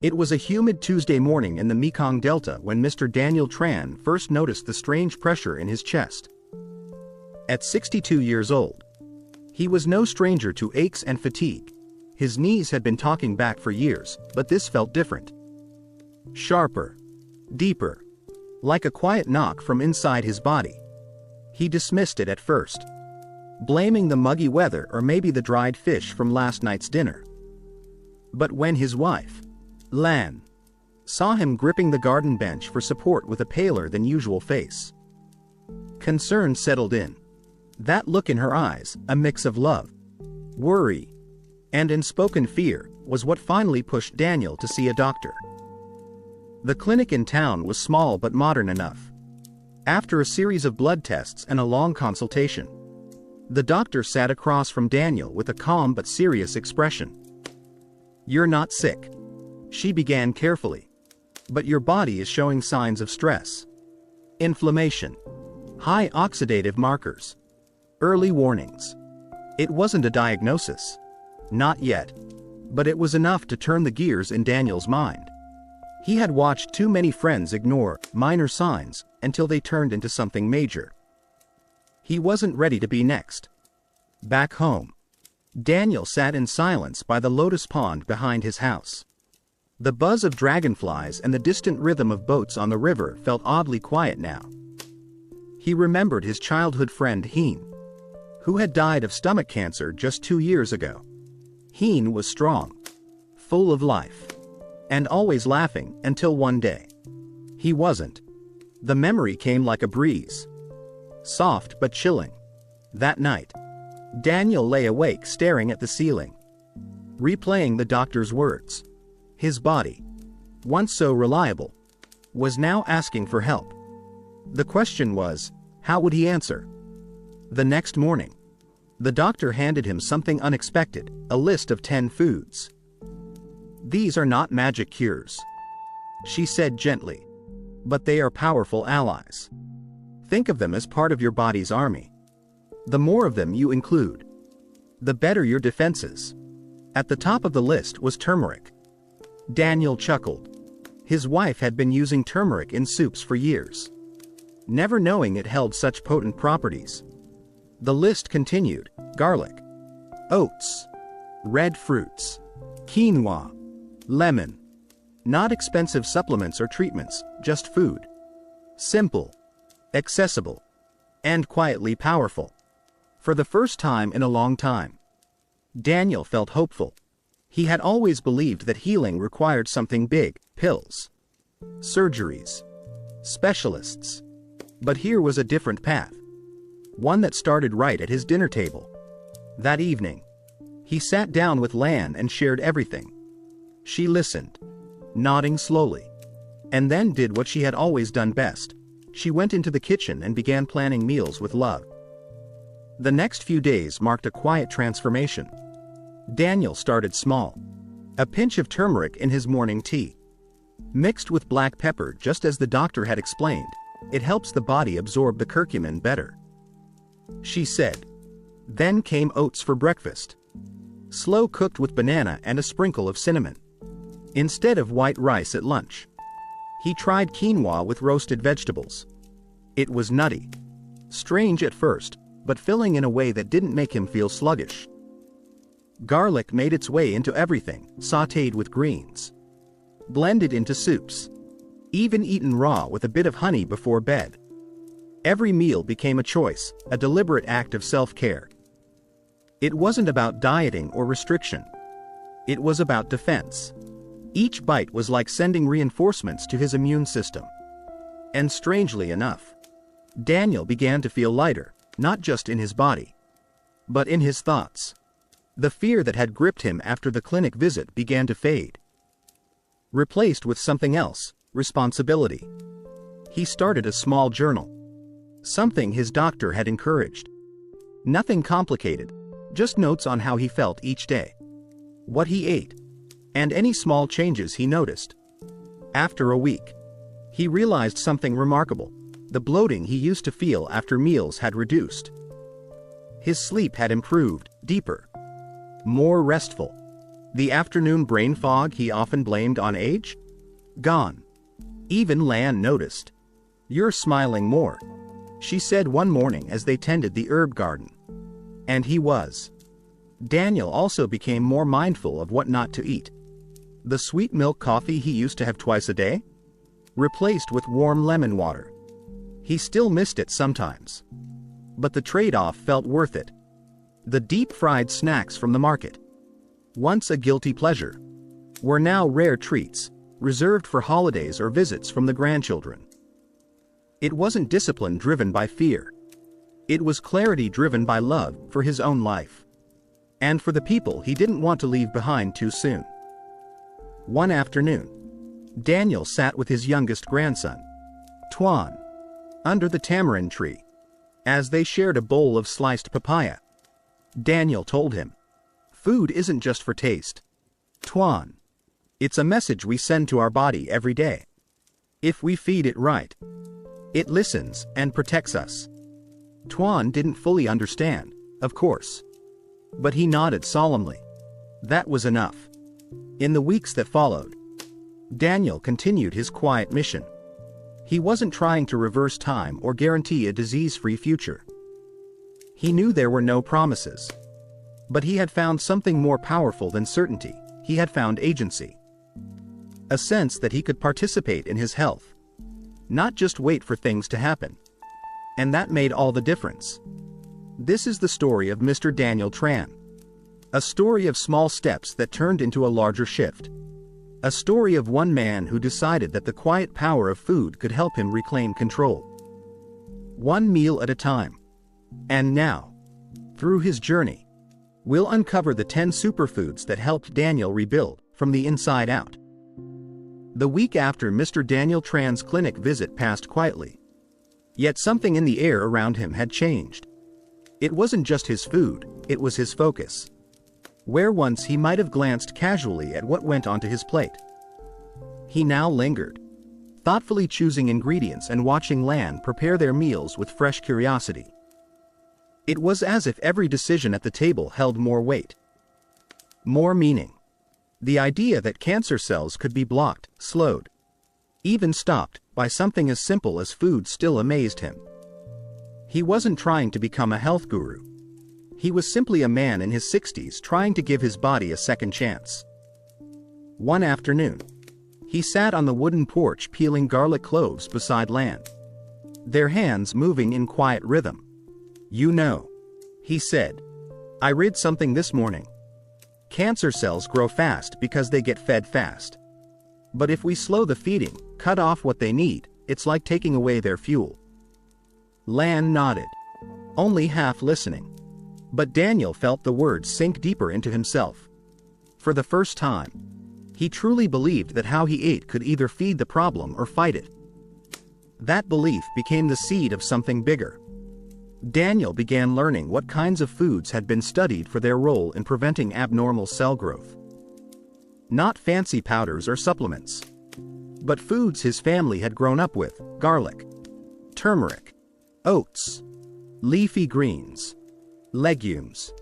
It was a humid Tuesday morning in the Mekong Delta when Mr. Daniel Tran first noticed the strange pressure in his chest. At 62 years old, he was no stranger to aches and fatigue. His knees had been talking back for years, but this felt different. Sharper. Deeper. Like a quiet knock from inside his body. He dismissed it at first, blaming the muggy weather or maybe the dried fish from last night's dinner. But when his wife, Lan, saw him gripping the garden bench for support with a paler than usual face, concern settled in. That look in her eyes, a mix of love, worry, and unspoken fear, was what finally pushed Daniel to see a doctor. The clinic in town was small but modern enough. After a series of blood tests and a long consultation, the doctor sat across from Daniel with a calm but serious expression. "You're not sick," she began carefully, "but your body is showing signs of stress. Inflammation. High oxidative markers. Early warnings." It wasn't a diagnosis. Not yet. But it was enough to turn the gears in Daniel's mind. He had watched too many friends ignore minor signs until they turned into something major. He wasn't ready to be next. Back home, Daniel sat in silence by the lotus pond behind his house. The buzz of dragonflies and the distant rhythm of boats on the river felt oddly quiet now. He remembered his childhood friend Heen, who had died of stomach cancer just 2 years ago. Heen was strong, full of life, and always laughing until one day he wasn't. The memory came like a breeze, soft but chilling. That night, Daniel lay awake staring at the ceiling, replaying the doctor's words. His body, once so reliable, was now asking for help. The question was, how would he answer? The next morning, the doctor handed him something unexpected, a list of 10 foods. "These are not magic cures," she said gently, "but they are powerful allies. Think of them as part of your body's army. The more of them you include, the better your defenses." At the top of the list was turmeric. Daniel chuckled. His wife had been using turmeric in soups for years, never knowing it held such potent properties. The list continued: garlic, oats, red fruits, quinoa, lemon. Not expensive supplements or treatments, just food. Simple, accessible, and quietly powerful. For the first time in a long time, Daniel felt hopeful. He had always believed that healing required something big: pills, surgeries, specialists. But here was a different path. One that started right at his dinner table. That evening, he sat down with Lan and shared everything. She listened, nodding slowly, and then did what she had always done best. She went into the kitchen and began planning meals with love. The next few days marked a quiet transformation. Daniel started small. A pinch of turmeric in his morning tea, mixed with black pepper just as the doctor had explained. It helps the body absorb the curcumin better, she said. Then came oats for breakfast. Slow cooked with banana and a sprinkle of cinnamon. Instead of white rice at lunch, he tried quinoa with roasted vegetables. It was nutty, strange at first, but filling in a way that didn't make him feel sluggish. Garlic made its way into everything, sautéed with greens, blended into soups, even eaten raw with a bit of honey before bed. Every meal became a choice, a deliberate act of self-care. It wasn't about dieting or restriction. It was about defense. Each bite was like sending reinforcements to his immune system. And strangely enough, Daniel began to feel lighter, not just in his body, but in his thoughts. The fear that had gripped him after the clinic visit began to fade, replaced with something else: responsibility. He started a small journal, something his doctor had encouraged. Nothing complicated, just notes on how he felt each day, what he ate, and any small changes he noticed. After a week, he realized something remarkable. The bloating he used to feel after meals had reduced. His sleep had improved, deeper, more restful. The afternoon brain fog he often blamed on age? Gone. Even Lan noticed. "You're smiling more," she said one morning as they tended the herb garden. And he was. Daniel also became more mindful of what not to eat. The sweet milk coffee he used to have twice a day? Replaced with warm lemon water. He still missed it sometimes. But the trade-off felt worth it. The deep-fried snacks from the market, once a guilty pleasure, were now rare treats, reserved for holidays or visits from the grandchildren. It wasn't discipline driven by fear. It was clarity driven by love for his own life. And for the people he didn't want to leave behind too soon. One afternoon, Daniel sat with his youngest grandson, Tran, under the tamarind tree. As they shared a bowl of sliced papaya, Daniel told him, "Food isn't just for taste, Twan. It's a message we send to our body every day. If we feed it right, it listens and protects us." Twan didn't fully understand, of course. But he nodded solemnly. That was enough. In the weeks that followed, Daniel continued his quiet mission. He wasn't trying to reverse time or guarantee a disease-free future. He knew there were no promises. But he had found something more powerful than certainty. He had found agency. A sense that he could participate in his health. Not just wait for things to happen. And that made all the difference. This is the story of Mr. Daniel Tran. A story of small steps that turned into a larger shift. A story of one man who decided that the quiet power of food could help him reclaim control. One meal at a time. And now, through his journey, we'll uncover the 10 superfoods that helped Daniel rebuild from the inside out. The week after Mr. Daniel Tran's clinic visit passed quietly. Yet something in the air around him had changed. It wasn't just his food, it was his focus. Where once he might have glanced casually at what went onto his plate, he now lingered, thoughtfully choosing ingredients and watching Lan prepare their meals with fresh curiosity. It was as if every decision at the table held more weight, more meaning. The idea that cancer cells could be blocked, slowed, even stopped by something as simple as food still amazed him. He wasn't trying to become a health guru. He was simply a man in his 60s trying to give his body a second chance. One afternoon, he sat on the wooden porch peeling garlic cloves beside Lan, their hands moving in quiet rhythm. "You know," he said, "I read something this morning. Cancer cells grow fast because they get fed fast. But if we slow the feeding, cut off what they need, it's like taking away their fuel." Lan nodded, only half listening. But Daniel felt the words sink deeper into himself. For the first time, he truly believed that how he ate could either feed the problem or fight it. That belief became the seed of something bigger. Daniel began learning what kinds of foods had been studied for their role in preventing abnormal cell growth. Not fancy powders or supplements, but foods his family had grown up with: garlic, turmeric, oats, leafy greens, legumes.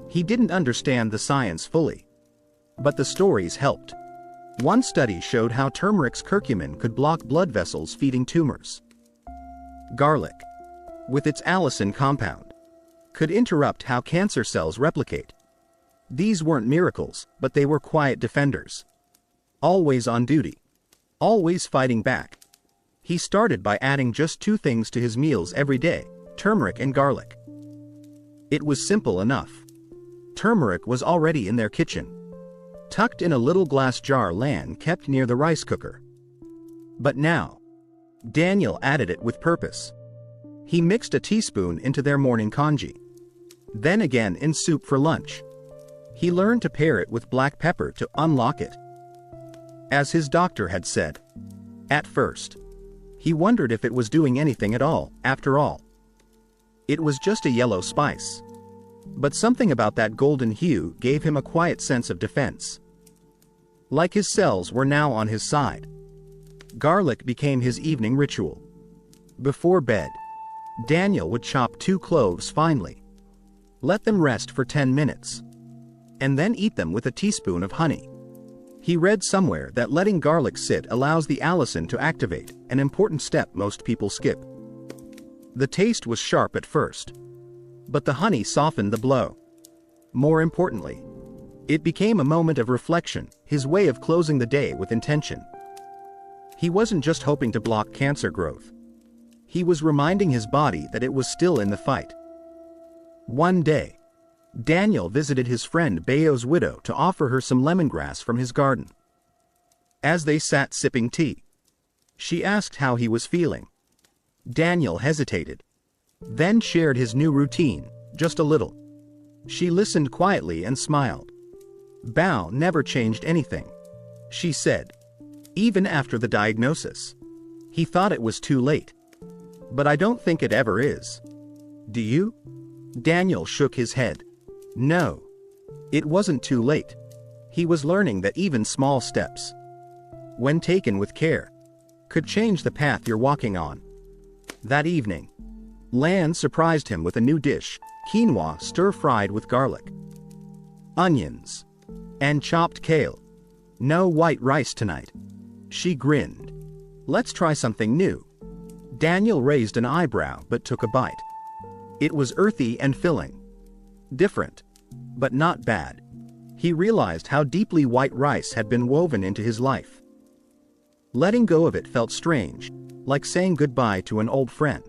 He didn't understand the science fully, but the stories helped. One study showed how turmeric's curcumin could block blood vessels feeding tumors. Garlic, with its allicin compound, could interrupt how cancer cells replicate. These weren't miracles, but they were quiet defenders. Always on duty. Always fighting back. He started by adding just 2 things to his meals every day: turmeric and garlic. It was simple enough. Turmeric was already in their kitchen, tucked in a little glass jar Lan kept near the rice cooker. But now, Daniel added it with purpose. He mixed a teaspoon into their morning congee, then again in soup for lunch. He learned to pair it with black pepper to unlock it. As his doctor had said, at first, he wondered if it was doing anything at all, after all. It was just a yellow spice. But something about that golden hue gave him a quiet sense of defense. Like his cells were now on his side. Garlic became his evening ritual. Before bed, Daniel would chop 2 cloves finely. Let them rest for 10 minutes. and then eat them with a teaspoon of honey. He read somewhere that letting garlic sit allows the allicin to activate, an important step most people skip. The taste was sharp at first, but the honey softened the blow. More importantly, it became a moment of reflection, his way of closing the day with intention. He wasn't just hoping to block cancer growth. He was reminding his body that it was still in the fight. One day, Daniel visited his friend Bayo's widow to offer her some lemongrass from his garden. As they sat sipping tea, she asked how he was feeling. Daniel hesitated, then shared his new routine, just a little. She listened quietly and smiled. "Bao never changed anything," she said. "Even after the diagnosis. He thought it was too late. But I don't think it ever is. Do you?" Daniel shook his head. No. It wasn't too late. He was learning that even small steps, when taken with care, could change the path you're walking on. That evening, Lan surprised him with a new dish, quinoa stir-fried with garlic, onions, and chopped kale. "No white rice tonight." She grinned. "Let's try something new." Daniel raised an eyebrow but took a bite. It was earthy and filling. Different, but not bad. He realized how deeply white rice had been woven into his life. Letting go of it felt strange, like saying goodbye to an old friend.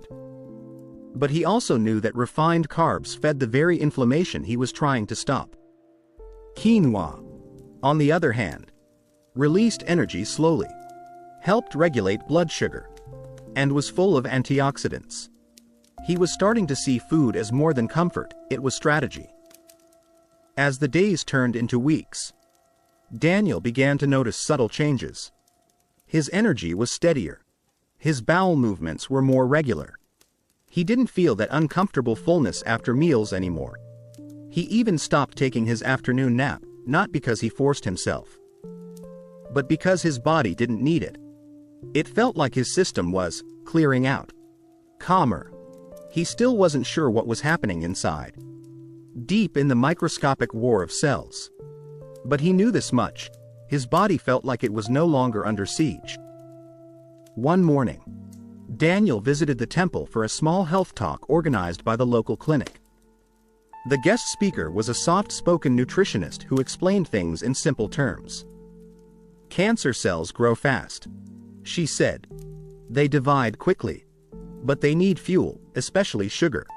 But he also knew that refined carbs fed the very inflammation he was trying to stop. Quinoa, on the other hand, released energy slowly, helped regulate blood sugar, and was full of antioxidants. He was starting to see food as more than comfort, it was strategy. As the days turned into weeks, Daniel began to notice subtle changes. His energy was steadier. His bowel movements were more regular. He didn't feel that uncomfortable fullness after meals anymore. He even stopped taking his afternoon nap, not because he forced himself, but because his body didn't need it. It felt like his system was clearing out. Calmer. He still wasn't sure what was happening inside, deep in the microscopic war of cells. But he knew this much: his body felt like it was no longer under siege. One morning, Daniel visited the temple for a small health talk organized by the local clinic. The guest speaker was a soft-spoken nutritionist who explained things in simple terms. "Cancer cells grow fast," she said. "They divide quickly, but they need fuel, especially sugar.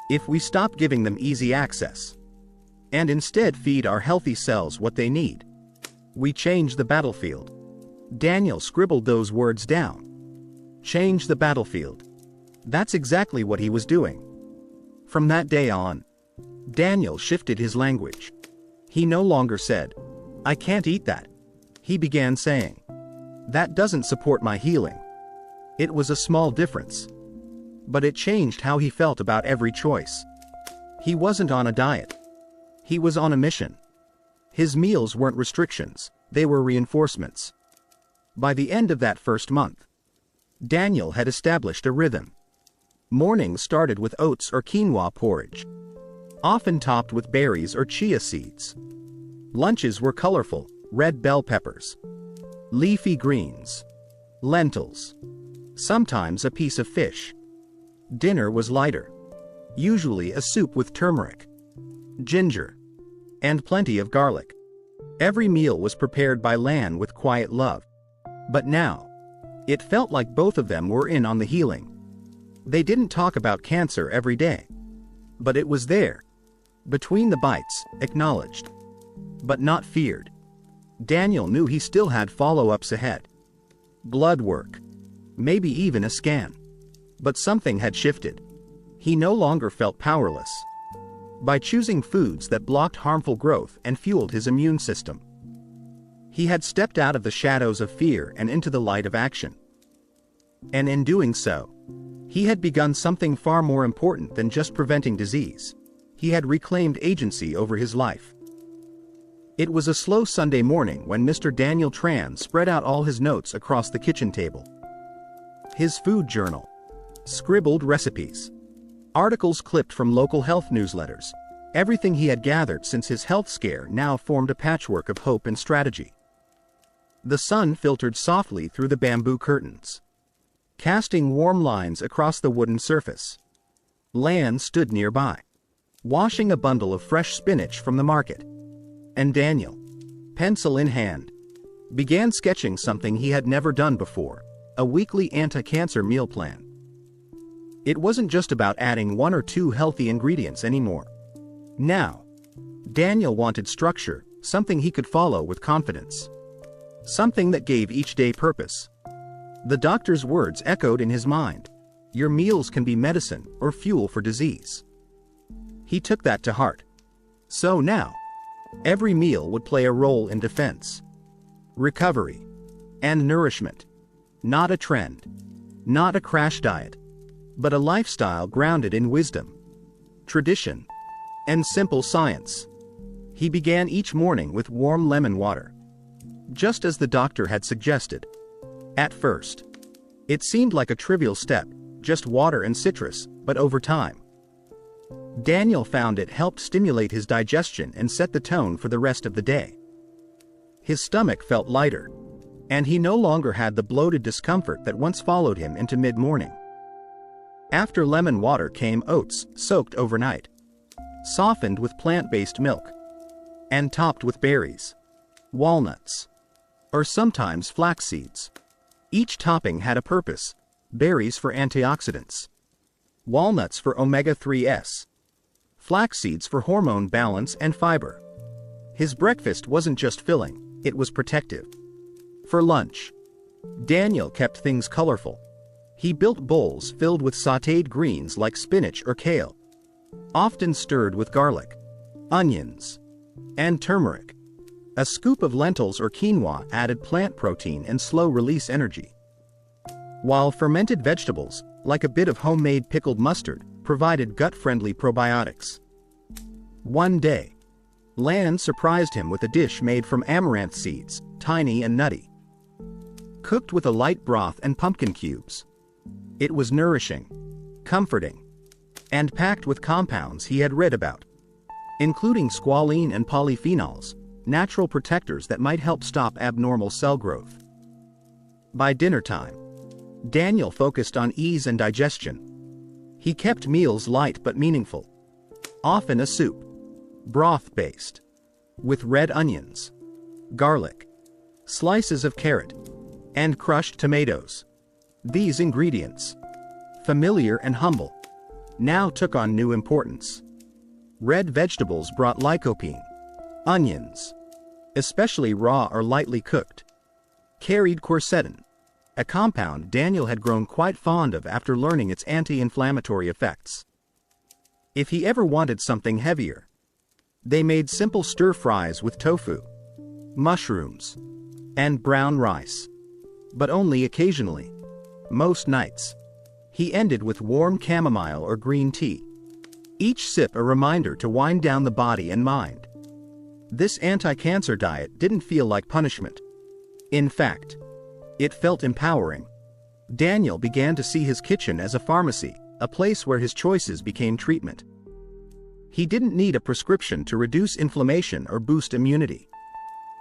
If we stop giving them easy access, and instead feed our healthy cells what they need, we change the battlefield." Daniel scribbled those words down. Change the battlefield. That's exactly what he was doing. From that day on, Daniel shifted his language. He no longer said, "I can't eat that." He began saying, "That doesn't support my healing." It was a small difference, but it changed how he felt about every choice. He wasn't on a diet. He was on a mission. His meals weren't restrictions, they were reinforcements. By the end of that first month, Daniel had established a rhythm. Mornings started with oats or quinoa porridge, often topped with berries or chia seeds. Lunches were colorful: red bell peppers, leafy greens, lentils, sometimes a piece of fish. Dinner was lighter, usually a soup with turmeric, ginger, and plenty of garlic. Every meal was prepared by Lan with quiet love. But now, it felt like both of them were in on the healing. They didn't talk about cancer every day, but it was there, between the bites, acknowledged, but not feared. Daniel knew he still had follow-ups ahead. Blood work, maybe even a scan. But something had shifted. He no longer felt powerless. By choosing foods that blocked harmful growth and fueled his immune system, he had stepped out of the shadows of fear and into the light of action. And in doing so, he had begun something far more important than just preventing disease. He had reclaimed agency over his life. It was a slow Sunday morning when Mr. Daniel Tran spread out all his notes across the kitchen table. His food journal, scribbled recipes, articles clipped from local health newsletters, Everything he had gathered since his health scare now formed a patchwork of hope and strategy. The sun filtered softly through the bamboo curtains, casting warm lines across the wooden surface. Lan stood nearby, washing a bundle of fresh spinach from the market, and Daniel, pencil in hand, began sketching something he had never done before, a weekly anti-cancer meal plan. It wasn't just about adding 1 or 2 healthy ingredients anymore. Now, Daniel wanted structure, something he could follow with confidence. Something that gave each day purpose. The doctor's words echoed in his mind. Your meals can be medicine or fuel for disease. He took that to heart. So now, every meal would play a role in defense, recovery, and nourishment. Not a trend, not a crash diet, but a lifestyle grounded in wisdom, tradition, and simple science. He began each morning with warm lemon water, just as the doctor had suggested. At first, it seemed like a trivial step, just water and citrus, but over time, Daniel found it helped stimulate his digestion and set the tone for the rest of the day. His stomach felt lighter, and he no longer had the bloated discomfort that once followed him into mid-morning. After lemon water came oats soaked overnight, softened with plant-based milk, and topped with berries, walnuts, or sometimes flax seeds. Each topping had a purpose: berries for antioxidants, walnuts for omega-3s, flax seeds for hormone balance and fiber. His breakfast wasn't just filling, it was protective. For lunch, Daniel kept things colorful. He built bowls filled with sautéed greens like spinach or kale, often stirred with garlic, onions, and turmeric. A scoop of lentils or quinoa added plant protein and slow-release energy, while fermented vegetables, like a bit of homemade pickled mustard, provided gut-friendly probiotics. One day, Lan surprised him with a dish made from amaranth seeds, tiny and nutty, cooked with a light broth and pumpkin cubes. It was nourishing, comforting, and packed with compounds he had read about, including squalene and polyphenols, natural protectors that might help stop abnormal cell growth. By dinner time, Daniel focused on ease and digestion. He kept meals light but meaningful, often a soup, broth-based, with red onions, garlic, slices of carrot, and crushed tomatoes. These ingredients, familiar and humble, now took on new importance. Red vegetables brought lycopene. Onions, especially raw or lightly cooked, carried quercetin, a compound Daniel had grown quite fond of after learning its anti-inflammatory effects. If he ever wanted something heavier, they made simple stir-fries with tofu, mushrooms, and brown rice, but only occasionally. Most nights, he ended with warm chamomile or green tea, each sip a reminder to wind down the body and mind. This anti-cancer diet didn't feel like punishment. In fact, it felt empowering. Daniel began to see his kitchen as a pharmacy, a place where his choices became treatment. He didn't need a prescription to reduce inflammation or boost immunity.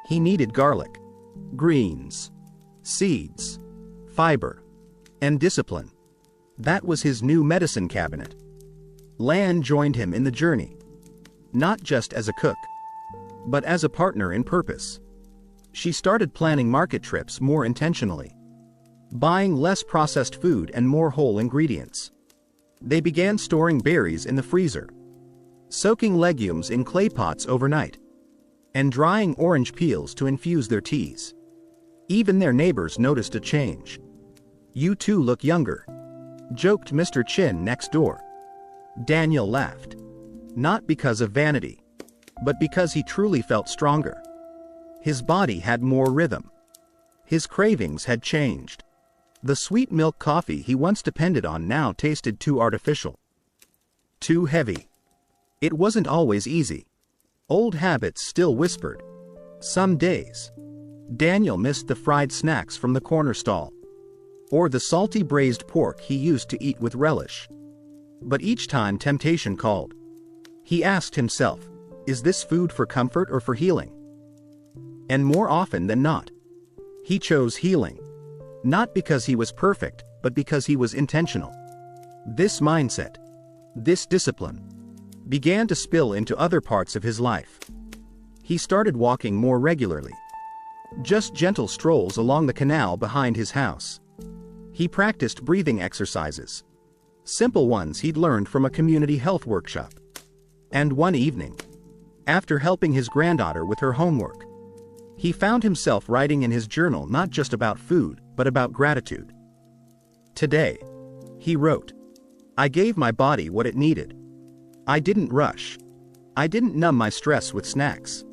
He needed garlic, greens, seeds, fiber, and discipline. That was his new medicine cabinet. Lan joined him in the journey, not just as a cook, but as a partner in purpose. She started planning market trips more intentionally, buying less processed food and more whole ingredients. They began storing berries in the freezer, soaking legumes in clay pots overnight, and drying orange peels to infuse their teas. Even their neighbors noticed a change. "You two look younger," joked Mr. Chin next door. Daniel laughed, not because of vanity, but because he truly felt stronger. His body had more rhythm. His cravings had changed. The sweet milk coffee he once depended on now tasted too artificial, too heavy. It wasn't always easy. Old habits still whispered. Some days, Daniel missed the fried snacks from the corner stall, or the salty braised pork he used to eat with relish. But each time temptation called, He asked himself, is this food for comfort or for healing? And more often than not, he chose healing. Not because he was perfect, but because he was intentional. This mindset, this discipline, began to spill into other parts of his life. He started walking more regularly. Just gentle strolls along the canal behind his house. He practiced breathing exercises. Simple ones he'd learned from a community health workshop. And one evening, after helping his granddaughter with her homework, he found himself writing in his journal not just about food, but about gratitude. Today, he wrote, I gave my body what it needed. I didn't rush. I didn't numb my stress with snacks.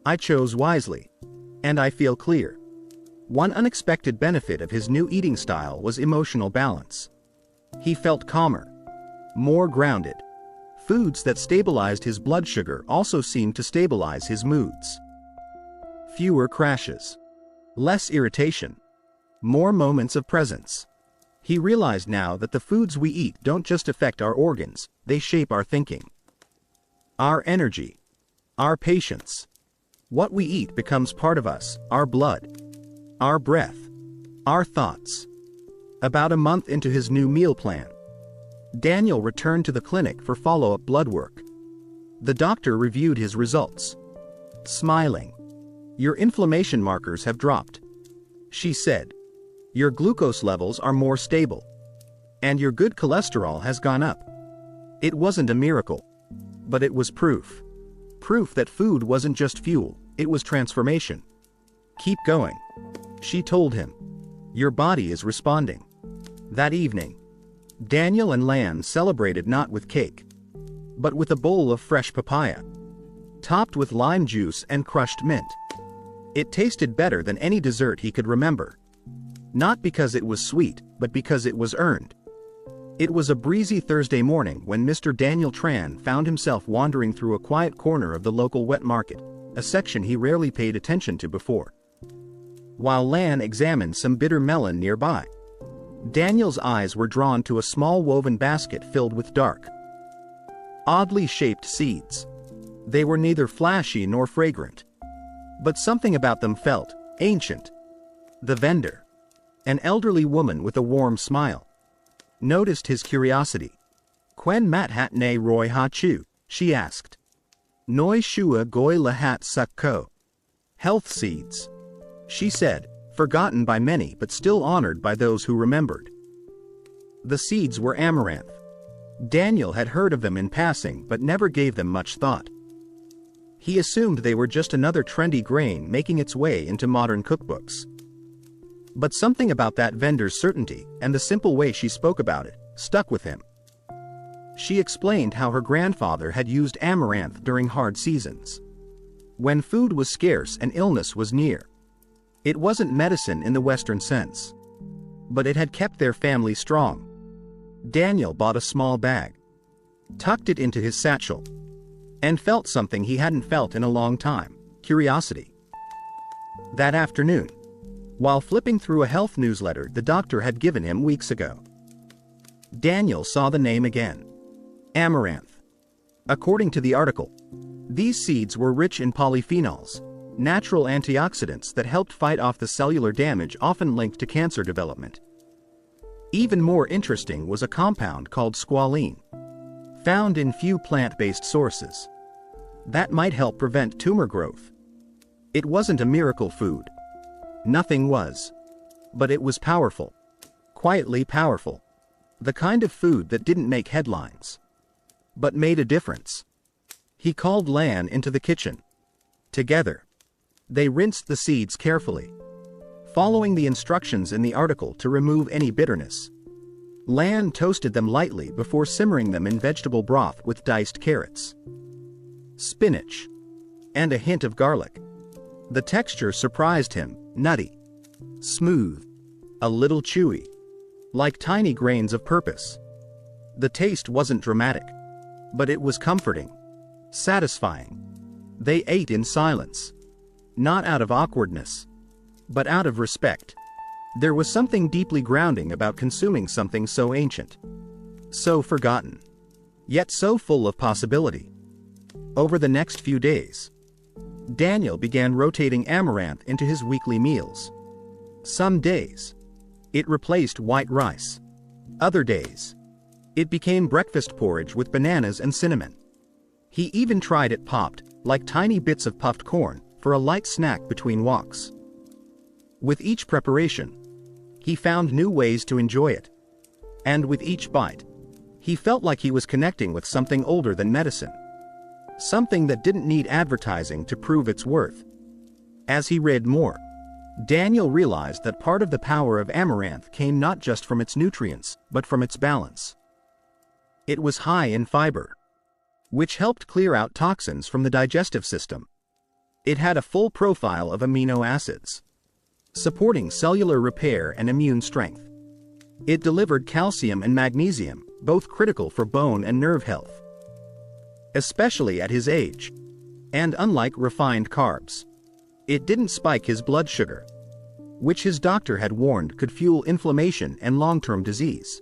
I chose wisely. And I feel clear. One unexpected benefit of his new eating style was emotional balance. He felt calmer, more grounded. Foods that stabilized his blood sugar also seemed to stabilize his moods. Fewer crashes. Less irritation. More moments of presence. He realized now that the foods we eat don't just affect our organs, they shape our thinking. Our energy. Our patience. What we eat becomes part of us, our blood, our breath, our thoughts. About a month into his new meal plan, Daniel returned to the clinic for follow-up blood work. The doctor reviewed his results. Smiling. Your inflammation markers have dropped, she said. Your glucose levels are more stable. And your good cholesterol has gone up. It wasn't a miracle, but it was proof. Proof that food wasn't just fuel, it was transformation. Keep going, she told him. Your body is responding. That evening, Daniel and Lan celebrated not with cake, but with a bowl of fresh papaya, topped with lime juice and crushed mint. It tasted better than any dessert he could remember. Not because it was sweet, but because it was earned. It was a breezy Thursday morning when Mr. Daniel Tran found himself wandering through a quiet corner of the local wet market, a section he rarely paid attention to before. While Lan examined some bitter melon nearby, Daniel's eyes were drawn to a small woven basket filled with dark, oddly shaped seeds. They were neither flashy nor fragrant, but something about them felt ancient. The vendor, an elderly woman with a warm smile, noticed his curiosity. Quen mat hat ne roy ha chu, she asked. Noi shua goi lahat sakko. Health seeds, she said, forgotten by many but still honored by those who remembered. The seeds were amaranth. Daniel had heard of them in passing but never gave them much thought. He assumed they were just another trendy grain making its way into modern cookbooks. But something about that vendor's certainty and the simple way she spoke about it stuck with him. She explained how her grandfather had used amaranth during hard seasons, when food was scarce and illness was near. It wasn't medicine in the Western sense, but it had kept their family strong. Daniel bought a small bag, tucked it into his satchel, and felt something he hadn't felt in a long time: curiosity. That afternoon, while flipping through a health newsletter the doctor had given him weeks ago, Daniel saw the name again: amaranth. According to the article, these seeds were rich in polyphenols, natural antioxidants that helped fight off the cellular damage often linked to cancer development. Even more interesting was a compound called squalene, found in few plant-based sources, that might help prevent tumor growth. It wasn't a miracle food. Nothing was. But it was powerful. Quietly powerful. The kind of food that didn't make headlines, but made a difference. He called Lan into the kitchen. Together, they rinsed the seeds carefully, following the instructions in the article to remove any bitterness. Lan toasted them lightly before simmering them in vegetable broth with diced carrots, spinach, and a hint of garlic. The texture surprised him: nutty, smooth, a little chewy, like tiny grains of purpose. The taste wasn't dramatic, but it was comforting, satisfying. They ate in silence, not out of awkwardness, but out of respect. There was something deeply grounding about consuming something so ancient, so forgotten, yet so full of possibility. Over the next few days, Daniel began rotating amaranth into his weekly meals. Some days, it replaced white rice. Other days, it became breakfast porridge with bananas and cinnamon. He even tried it popped, like tiny bits of puffed corn, for a light snack between walks. With each preparation, he found new ways to enjoy it. And with each bite, he felt like he was connecting with something older than medicine. Something that didn't need advertising to prove its worth. As he read more, Daniel realized that part of the power of amaranth came not just from its nutrients, but from its balance. It was high in fiber, which helped clear out toxins from the digestive system. It had a full profile of amino acids, supporting cellular repair and immune strength. It delivered calcium and magnesium, both critical for bone and nerve health. Especially at his age. And unlike refined carbs, it didn't spike his blood sugar, which his doctor had warned could fuel inflammation and long-term disease.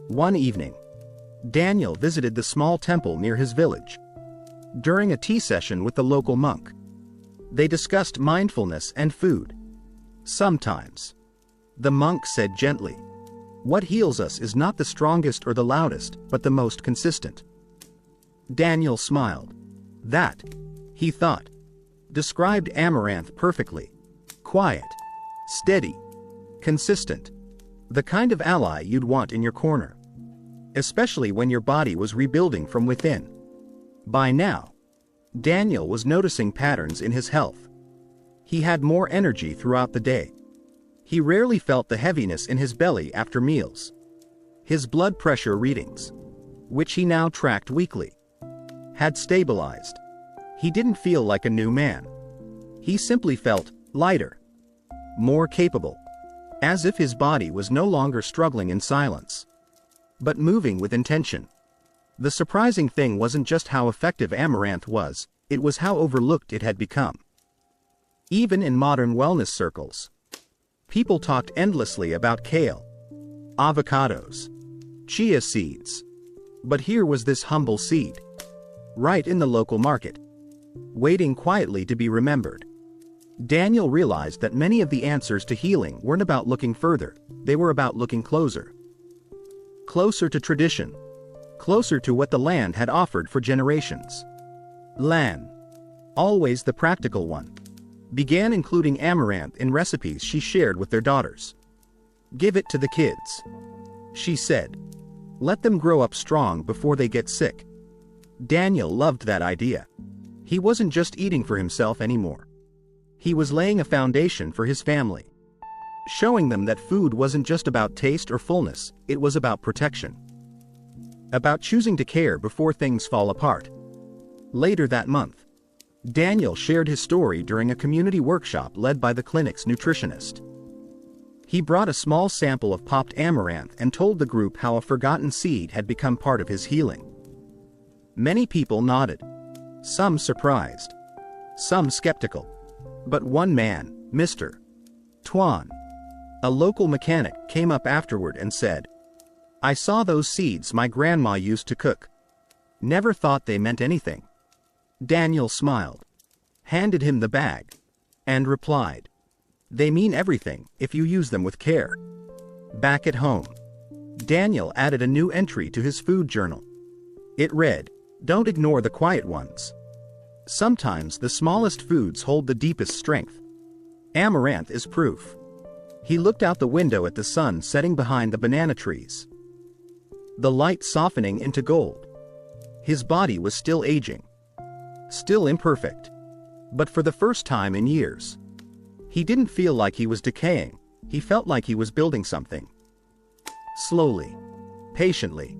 One evening, Daniel visited the small temple near his village. During a tea session with the local monk, they discussed mindfulness and food. Sometimes, the monk said gently, "What heals us is not the strongest or the loudest, but the most consistent." Daniel smiled. That, he thought, described amaranth perfectly. Quiet, steady, consistent. The kind of ally you'd want in your corner. Especially when your body was rebuilding from within. By now, Daniel was noticing patterns in his health. He had more energy throughout the day. He rarely felt the heaviness in his belly after meals. His blood pressure readings, which he now tracked weekly, had stabilized. He didn't feel like a new man. He simply felt lighter, more capable, as if his body was no longer struggling in silence, but moving with intention. The surprising thing wasn't just how effective amaranth was, it was how overlooked it had become. Even in modern wellness circles, people talked endlessly about kale, avocados, chia seeds. But here was this humble seed, right in the local market, waiting quietly to be remembered. Daniel realized that many of the answers to healing weren't about looking further, they were about looking closer. Closer to tradition. Closer to what the land had offered for generations. Lan, always the practical one, began including amaranth in recipes she shared with their daughters. "Give it to the kids," she said. "Let them grow up strong before they get sick." Daniel loved that idea. He wasn't just eating for himself anymore. He was laying a foundation for his family, showing them that food wasn't just about taste or fullness, it was about protection. About choosing to care before things fall apart. Later that month, Daniel shared his story during a community workshop led by the clinic's nutritionist. He brought a small sample of popped amaranth and told the group how a forgotten seed had become part of his healing. Many people nodded, some surprised, some skeptical. But one man, Mr. Tran, a local mechanic, came up afterward and said, "I saw those seeds my grandma used to cook. Never thought they meant anything." Daniel smiled, handed him the bag, and replied, "They mean everything if you use them with care." Back at home, Daniel added a new entry to his food journal. It read, "Don't ignore the quiet ones. Sometimes the smallest foods hold the deepest strength." Amaranth is proof. He looked out the window at the sun setting behind the banana trees, the light softening into gold. His body was still aging, still imperfect, but for the first time in years, he didn't feel like he was decaying, he felt like he was building something. Slowly, patiently,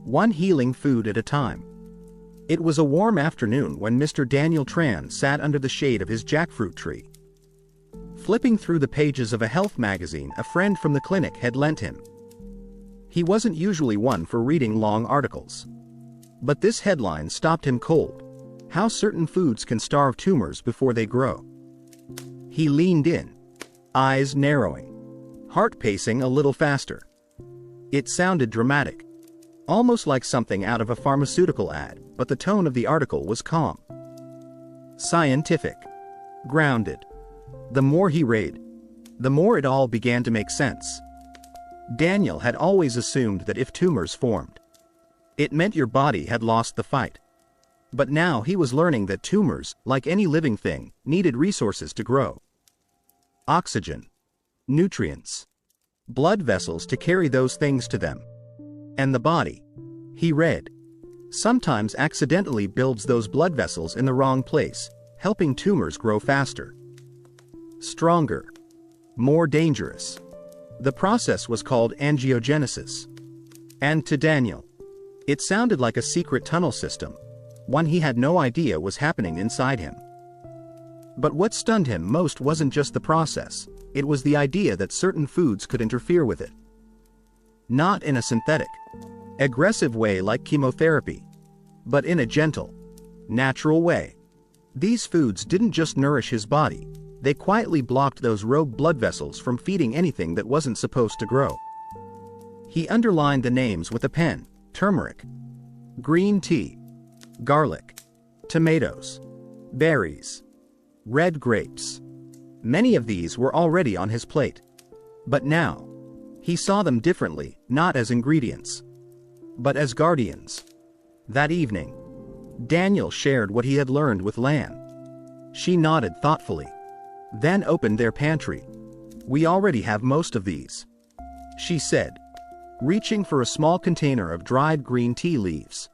one healing food at a time. It was a warm afternoon when Mr. Daniel Tran sat under the shade of his jackfruit tree, flipping through the pages of a health magazine a friend from the clinic had lent him. He wasn't usually one for reading long articles, but this headline stopped him cold: "How certain foods can starve tumors before they grow." He leaned in, eyes narrowing, heart pacing a little faster. It sounded dramatic, almost like something out of a pharmaceutical ad, but the tone of the article was calm. Scientific. Grounded. The more he read, the more it all began to make sense. Daniel had always assumed that if tumors formed, it meant your body had lost the fight. But now he was learning that tumors, like any living thing, needed resources to grow. Oxygen. Nutrients. Blood vessels to carry those things to them. And the body, he read, sometimes accidentally builds those blood vessels in the wrong place, helping tumors grow faster, stronger, more dangerous. The process was called angiogenesis. And to Daniel, it sounded like a secret tunnel system, one he had no idea was happening inside him. But what stunned him most wasn't just the process, it was the idea that certain foods could interfere with it. Not in a synthetic, aggressive way like chemotherapy, but in a gentle, natural way. These foods didn't just nourish his body, they quietly blocked those rogue blood vessels from feeding anything that wasn't supposed to grow. He underlined the names with a pen: turmeric, green tea, garlic, tomatoes, berries, red grapes. Many of these were already on his plate. But now, he saw them differently, not as ingredients, but as guardians. That evening, Daniel shared what he had learned with Lan. She nodded thoughtfully, then opened their pantry. "We already have most of these," she said, reaching for a small container of dried green tea leaves.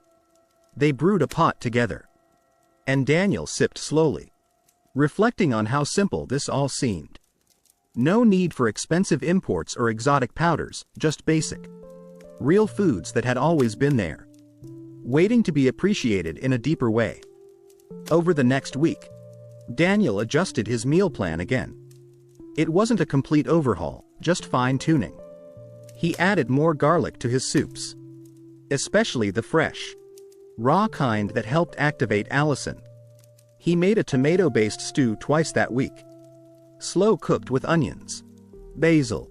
They brewed a pot together, and Daniel sipped slowly, reflecting on how simple this all seemed. No need for expensive imports or exotic powders, just basic, real foods that had always been there, waiting to be appreciated in a deeper way. Over the next week, Daniel adjusted his meal plan again. It wasn't a complete overhaul, just fine-tuning. He added more garlic to his soups, especially the fresh, raw kind that helped activate allicin. He made a tomato-based stew twice that week, slow-cooked with onions, basil,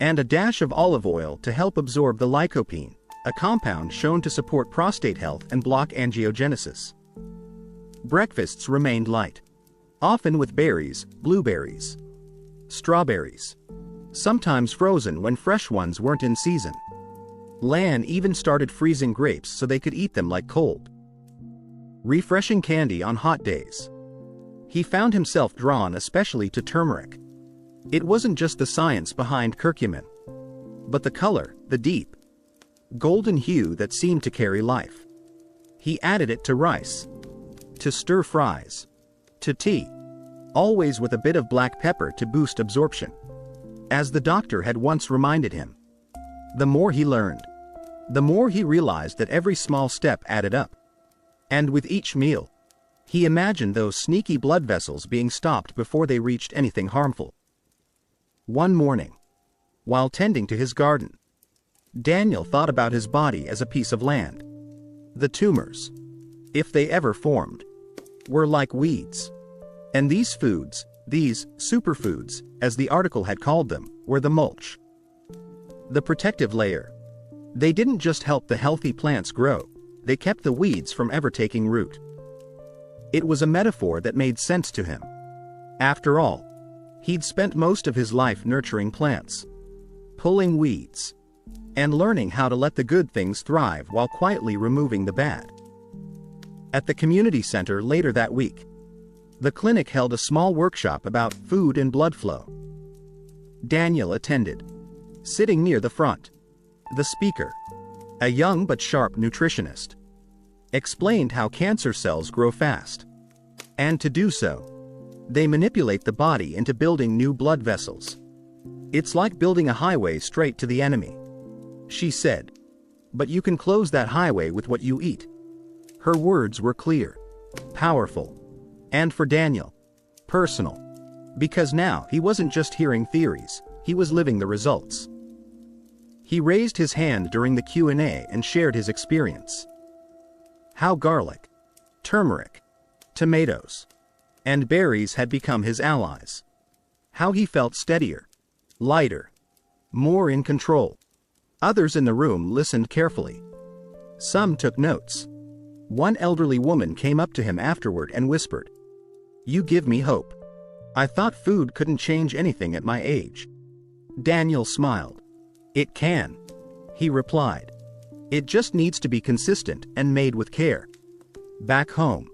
and a dash of olive oil to help absorb the lycopene, a compound shown to support prostate health and block angiogenesis. Breakfasts remained light, often with berries, blueberries, strawberries, sometimes frozen when fresh ones weren't in season. Lan even started freezing grapes so they could eat them like cold, refreshing candy on hot days. He found himself drawn especially to turmeric. It wasn't just the science behind curcumin, but the color, the deep, golden hue that seemed to carry life. He added it to rice, to stir fries, to tea, always with a bit of black pepper to boost absorption. As the doctor had once reminded him, the more he learned, the more he realized that every small step added up. And with each meal, he imagined those sneaky blood vessels being stopped before they reached anything harmful. One morning, while tending to his garden, Daniel thought about his body as a piece of land. The tumors, if they ever formed, were like weeds. And these foods, these superfoods, as the article had called them, were the mulch, the protective layer. They didn't just help the healthy plants grow, they kept the weeds from ever taking root. It was a metaphor that made sense to him. After all, he'd spent most of his life nurturing plants, pulling weeds, and learning how to let the good things thrive while quietly removing the bad. At the community center later that week, the clinic held a small workshop about food and blood flow. Daniel attended, sitting near the front. The speaker, a young but sharp nutritionist, explained how cancer cells grow fast. And to do so, they manipulate the body into building new blood vessels. "It's like building a highway straight to the enemy," she said. "But you can close that highway with what you eat." Her words were clear, powerful, and for Daniel, personal. Because now he wasn't just hearing theories, he was living the results. He raised his hand during the Q&A and shared his experience. How garlic, turmeric, tomatoes, and berries had become his allies. How he felt steadier, lighter, more in control. Others in the room listened carefully, Some took notes. One elderly woman came up to him afterward and whispered, "You give me hope. I thought food couldn't change anything at my age." Daniel smiled. "It can," he replied. "It just needs to be consistent and made with care." Back home,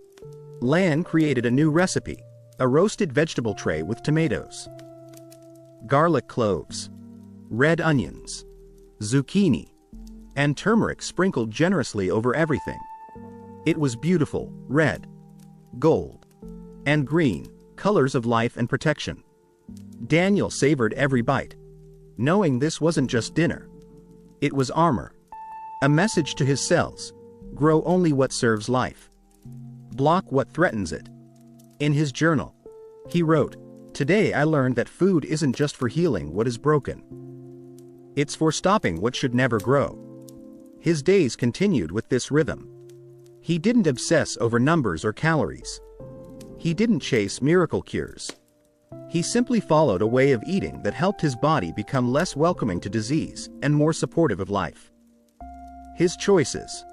Lan created a new recipe, a roasted vegetable tray with tomatoes, garlic cloves, red onions, zucchini, and turmeric sprinkled generously over everything. It was beautiful, red, gold, and green, colors of life and protection. Daniel savored every bite, knowing this wasn't just dinner. It was armor. A message to his cells: grow only what serves life. Block what threatens it. In his journal, he wrote, "Today I learned that food isn't just for healing what is broken. It's for stopping what should never grow." His days continued with this rhythm. He didn't obsess over numbers or calories. He didn't chase miracle cures. He simply followed a way of eating that helped his body become less welcoming to disease and more supportive of life. His choices,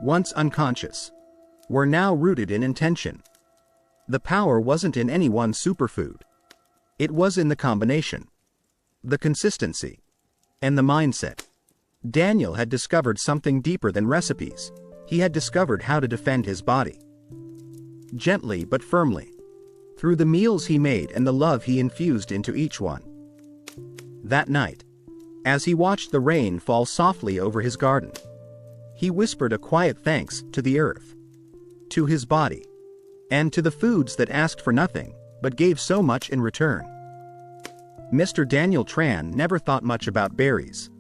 once unconscious, were now rooted in intention. The power wasn't in any one superfood. It was in the combination, the consistency, and the mindset. Daniel had discovered something deeper than recipes. He had discovered how to defend his body. Gently but firmly. Through the meals he made and the love he infused into each one. That night, as he watched the rain fall softly over his garden, he whispered a quiet thanks to the earth, to his body, and to the foods that asked for nothing, but gave so much in return. Mr. Daniel Tran never thought much about berries.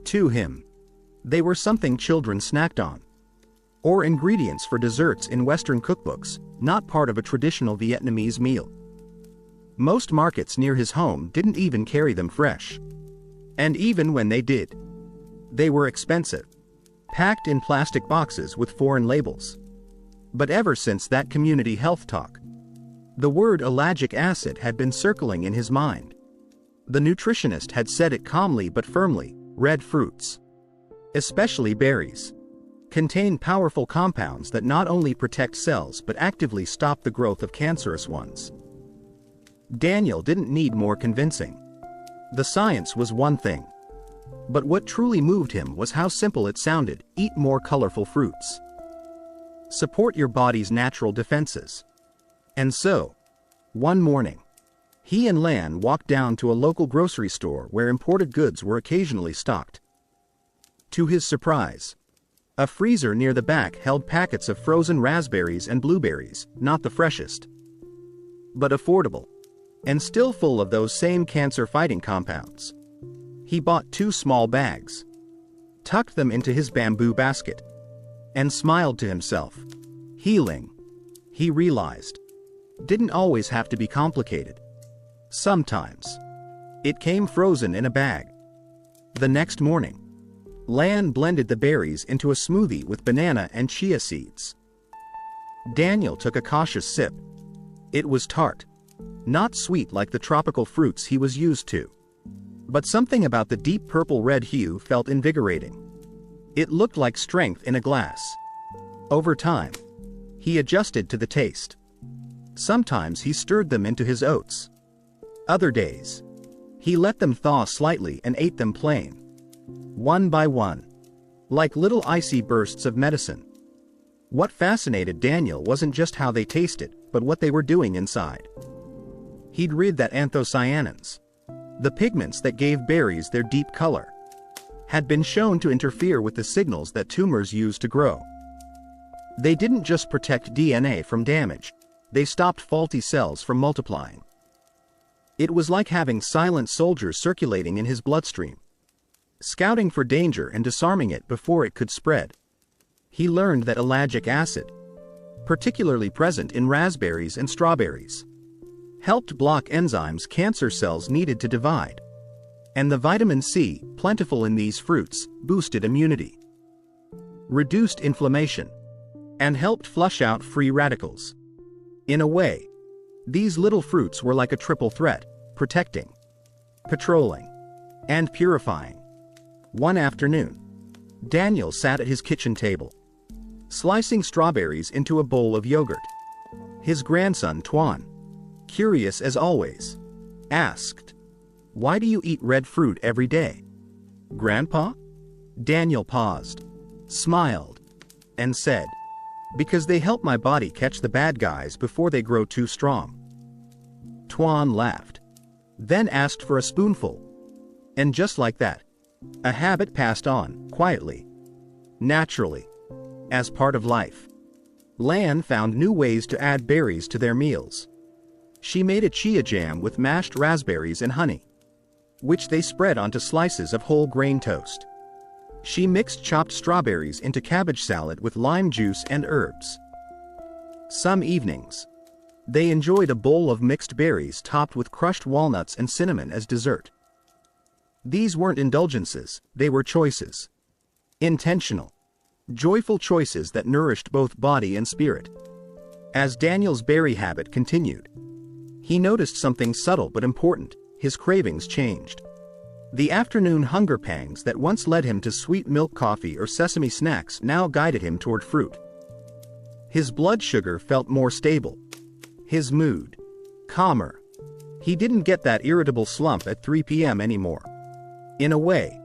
To him, they were something children snacked on, or ingredients for desserts in Western cookbooks, not part of a traditional Vietnamese meal. Most markets near his home didn't even carry them fresh. And even when they did, they were expensive, packed in plastic boxes with foreign labels. But ever since that community health talk, the word ellagic acid had been circling in his mind. The nutritionist had said it calmly but firmly: red fruits, especially berries, contain powerful compounds that not only protect cells but actively stop the growth of cancerous ones. Daniel didn't need more convincing. The science was one thing. But what truly moved him was how simple it sounded: eat more colorful fruits. Support your body's natural defenses. And so, one morning, he and Lan walked down to a local grocery store where imported goods were occasionally stocked. To his surprise, a freezer near the back held packets of frozen raspberries and blueberries, not the freshest, but affordable, and still full of those same cancer-fighting compounds. He bought 2 small bags, tucked them into his bamboo basket, and smiled to himself. Healing, he realized, didn't always have to be complicated. Sometimes, it came frozen in a bag. The next morning, Lan blended the berries into a smoothie with banana and chia seeds. Daniel took a cautious sip. It was tart, not sweet like the tropical fruits he was used to. But something about the deep purple-red hue felt invigorating. It looked like strength in a glass. Over time, he adjusted to the taste. Sometimes he stirred them into his oats. Other days, he let them thaw slightly and ate them plain, one by one, like little icy bursts of medicine. What fascinated Daniel wasn't just how they tasted, but what they were doing inside. He'd read that anthocyanins, the pigments that gave berries their deep color, had been shown to interfere with the signals that tumors use to grow. They didn't just protect DNA from damage, they stopped faulty cells from multiplying. It was like having silent soldiers circulating in his bloodstream, scouting for danger and disarming it before it could spread. He learned that ellagic acid, particularly present in raspberries and strawberries, helped block enzymes cancer cells needed to divide. And the vitamin C, plentiful in these fruits, boosted immunity, reduced inflammation, and helped flush out free radicals. In a way, these little fruits were like a triple threat: protecting, patrolling, and purifying. One afternoon, Daniel sat at his kitchen table, slicing strawberries into a bowl of yogurt. His grandson Tran, curious as always, asked, "Why do you eat red fruit every day, Grandpa?" Daniel paused, smiled, and said, "Because they help my body catch the bad guys before they grow too strong." Tran laughed, then asked for a spoonful. And just like that, a habit passed on, quietly, naturally, as part of life. Lan found new ways to add berries to their meals. She made a chia jam with mashed raspberries and honey, which they spread onto slices of whole grain toast. She mixed chopped strawberries into cabbage salad with lime juice and herbs. Some evenings, they enjoyed a bowl of mixed berries topped with crushed walnuts and cinnamon as dessert. These weren't indulgences, they were choices. Intentional, joyful choices that nourished both body and spirit. As Daniel's berry habit continued, he noticed something subtle but important: his cravings changed. The afternoon hunger pangs that once led him to sweet milk coffee or sesame snacks now guided him toward fruit. His blood sugar felt more stable. His mood, calmer. He didn't get that irritable slump at 3 p.m. anymore. In a way,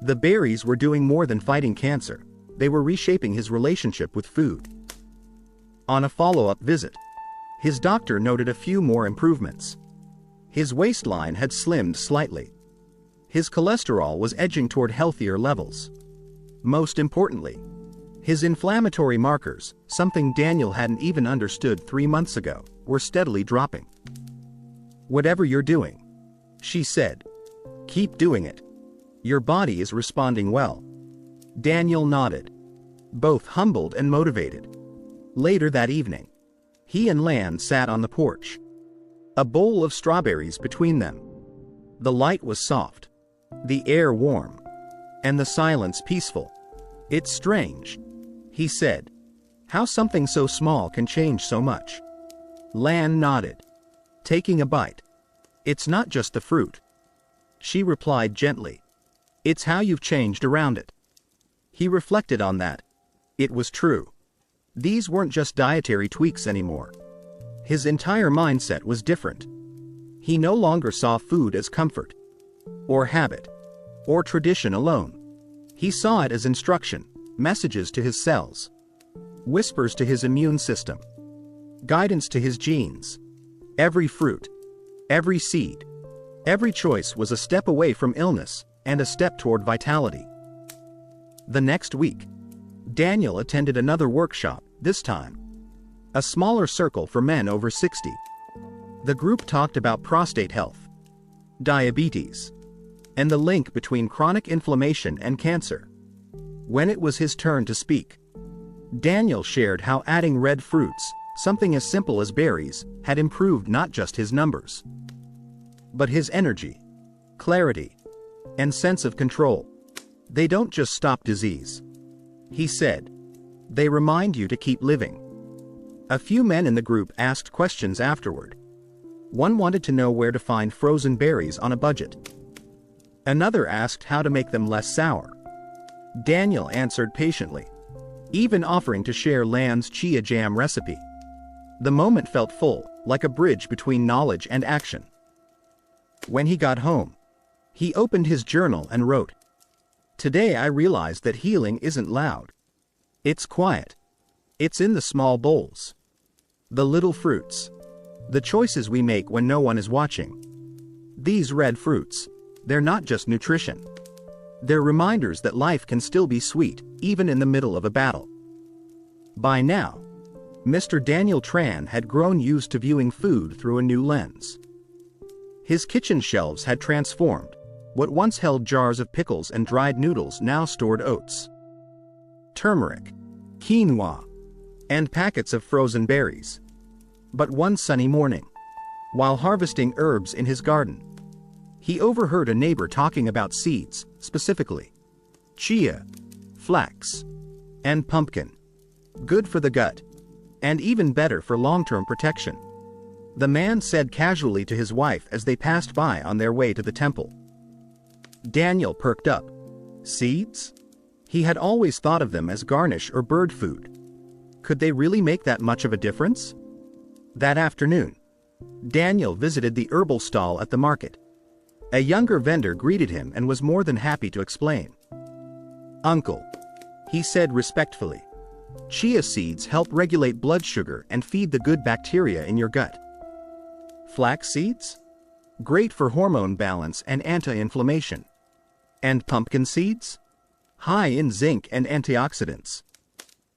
the berries were doing more than fighting cancer. They were reshaping his relationship with food. On a follow-up visit, his doctor noted a few more improvements. His waistline had slimmed slightly. His cholesterol was edging toward healthier levels. Most importantly, his inflammatory markers, something Daniel hadn't even understood 3 months ago, were steadily dropping. "Whatever you're doing," she said, "keep doing it. Your body is responding well." Daniel nodded, both humbled and motivated. Later that evening, he and Lan sat on the porch, a bowl of strawberries between them. The light was soft, the air warm, and the silence peaceful. "It's strange," he said, "how something so small can change so much." Lan nodded, taking a bite. "It's not just the fruit," she replied gently. "It's how you've changed around it." He reflected on that. It was true. These weren't just dietary tweaks anymore. His entire mindset was different. He no longer saw food as comfort, or habit, or tradition alone. He saw it as instruction, messages to his cells, whispers to his immune system, guidance to his genes. Every fruit, every seed, every choice was a step away from illness and a step toward vitality. The next week, Daniel attended another workshop, this time a smaller circle for men over 60. The group talked about prostate health, diabetes, and the link between chronic inflammation and cancer. When it was his turn to speak, Daniel shared how adding red fruits, something as simple as berries, had improved not just his numbers, but his energy, clarity, and sense of control. "They don't just stop disease," he said. "They remind you to keep living." A few men in the group asked questions afterward. One wanted to know where to find frozen berries on a budget. Another asked how to make them less sour. Daniel answered patiently, even offering to share Lan's chia jam recipe. The moment felt full, like a bridge between knowledge and action. When he got home, he opened his journal and wrote, "Today I realized that healing isn't loud. It's quiet. It's in the small bowls, the little fruits, the choices we make when no one is watching. These red fruits, they're not just nutrition. They're reminders that life can still be sweet, even in the middle of a battle." By now, Mr. Daniel Tran had grown used to viewing food through a new lens. His kitchen shelves had transformed. What once held jars of pickles and dried noodles now stored oats, turmeric, quinoa, and packets of frozen berries. But one sunny morning, while harvesting herbs in his garden, he overheard a neighbor talking about seeds, specifically chia, flax, and pumpkin. Good for the gut, and even better for long-term protection, the man said casually to his wife as they passed by on their way to the temple. Daniel perked up. "Seeds?" He had always thought of them as garnish or bird food. Could they really make that much of a difference? That afternoon, Daniel visited the herbal stall at the market. A younger vendor greeted him and was more than happy to explain. "Uncle," he said respectfully, "chia seeds help regulate blood sugar and feed the good bacteria in your gut. Flax seeds? Great for hormone balance and anti-inflammation. And pumpkin seeds? High in zinc and antioxidants."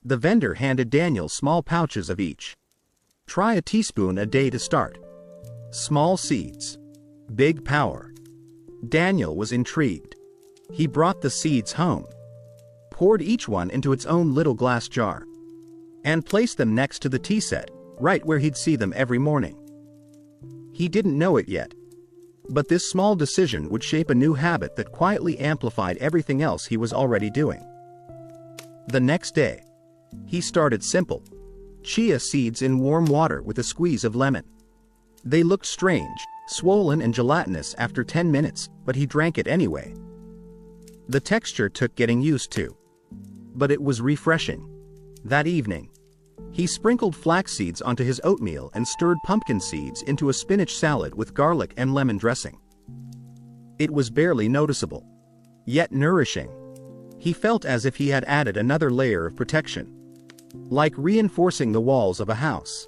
The vendor handed Daniel small pouches of each. "Try a teaspoon a day to start. Small seeds. Big power." Daniel was intrigued. He brought the seeds home, poured each one into its own little glass jar, and placed them next to the tea set, right where he'd see them every morning. He didn't know it yet, but this small decision would shape a new habit that quietly amplified everything else he was already doing. The next day, he started simple: chia seeds in warm water with a squeeze of lemon. They looked strange, swollen and gelatinous after 10 minutes, but he drank it anyway. The texture took getting used to, but it was refreshing. That evening, he sprinkled flax seeds onto his oatmeal and stirred pumpkin seeds into a spinach salad with garlic and lemon dressing. It was barely noticeable, yet nourishing. He felt as if he had added another layer of protection, like reinforcing the walls of a house.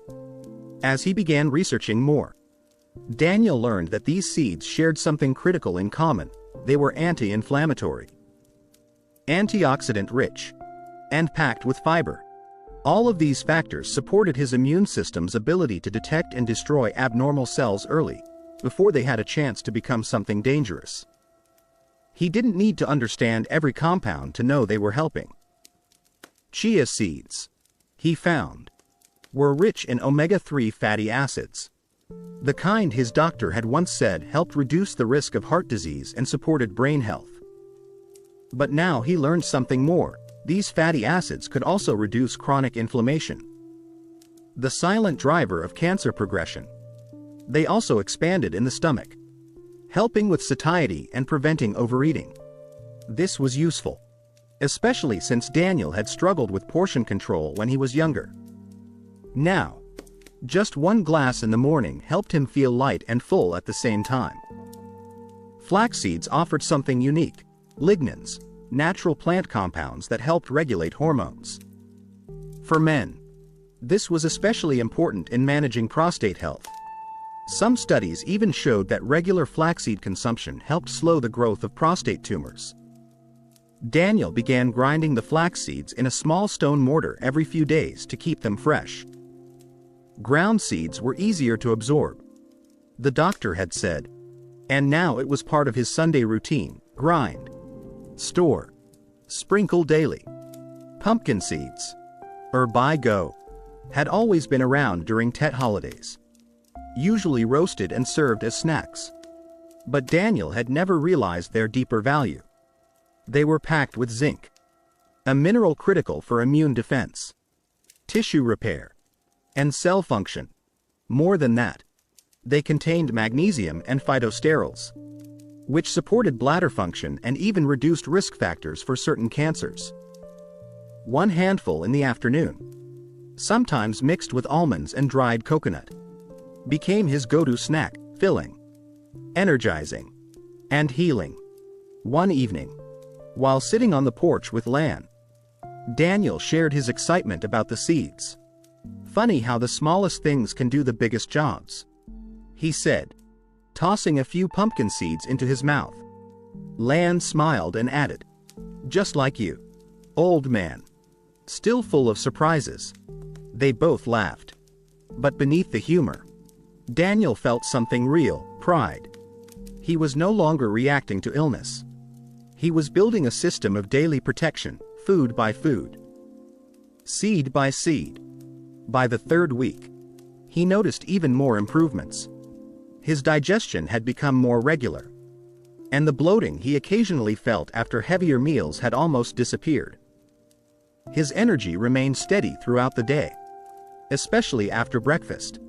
As he began researching more, Daniel learned that these seeds shared something critical in common: they were anti-inflammatory, antioxidant-rich, and packed with fiber. All of these factors supported his immune system's ability to detect and destroy abnormal cells early, before they had a chance to become something dangerous. He didn't need to understand every compound to know they were helping. Chia seeds, he found, were rich in omega-3 fatty acids, the kind his doctor had once said helped reduce the risk of heart disease and supported brain health. But now he learned something more: these fatty acids could also reduce chronic inflammation, the silent driver of cancer progression. They also expanded in the stomach, helping with satiety and preventing overeating. This was useful, especially since Daniel had struggled with portion control when he was younger. Now, just one glass in the morning helped him feel light and full at the same time. Flax seeds offered something unique: lignans, natural plant compounds that helped regulate hormones. For men, this was especially important in managing prostate health. Some studies even showed that regular flaxseed consumption helped slow the growth of prostate tumors. Daniel began grinding the flax seeds in a small stone mortar every few days to keep them fresh. Ground seeds were easier to absorb, the doctor had said, and now it was part of his Sunday routine: grind, store, sprinkle daily. Pumpkin seeds, or buy go, had always been around during Tet holidays, usually roasted and served as snacks. But Daniel had never realized their deeper value. They were packed with zinc, a mineral critical for immune defense, tissue repair, and cell function. More than that, they contained magnesium and phytosterols, which supported bladder function and even reduced risk factors for certain cancers. One handful in the afternoon, sometimes mixed with almonds and dried coconut, became his go-to snack: filling, energizing, and healing. One evening, while sitting on the porch with Lan, Daniel shared his excitement about the seeds. "Funny how the smallest things can do the biggest jobs," he said, tossing a few pumpkin seeds into his mouth. Lan smiled and added, "Just like you, old man." Still full of surprises, they both laughed. But beneath the humor, Daniel felt something real: pride. He was no longer reacting to illness. He was building a system of daily protection, food by food, seed by seed. By the third week, he noticed even more improvements. His digestion had become more regular, and the bloating he occasionally felt after heavier meals had almost disappeared. His energy remained steady throughout the day, especially after breakfast,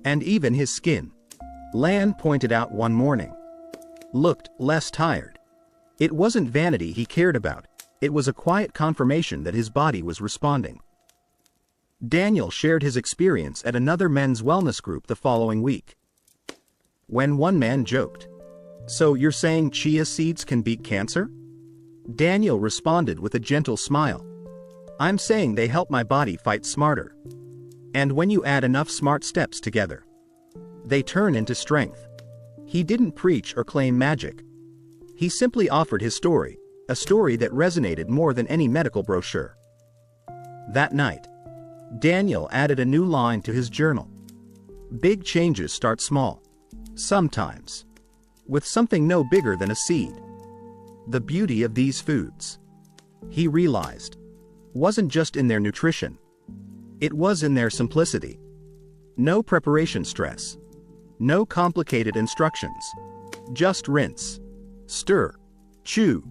and even his skin, Lan pointed out one morning, looked less tired. It wasn't vanity he cared about, It was a quiet confirmation that his body was responding. Daniel shared his experience at another men's wellness group the following week. When one man joked, "So you're saying chia seeds can beat cancer?" Daniel responded with a gentle smile. "I'm saying they help my body fight smarter. And when you add enough smart steps together, they turn into strength." He didn't preach or claim magic. He simply offered his story, a story that resonated more than any medical brochure. That night, Daniel added a new line to his journal. Big changes start small. Sometimes, with something no bigger than a seed. The beauty of these foods, he realized, wasn't just in their nutrition. It was in their simplicity. No preparation stress. No complicated instructions. Just rinse, stir, chew.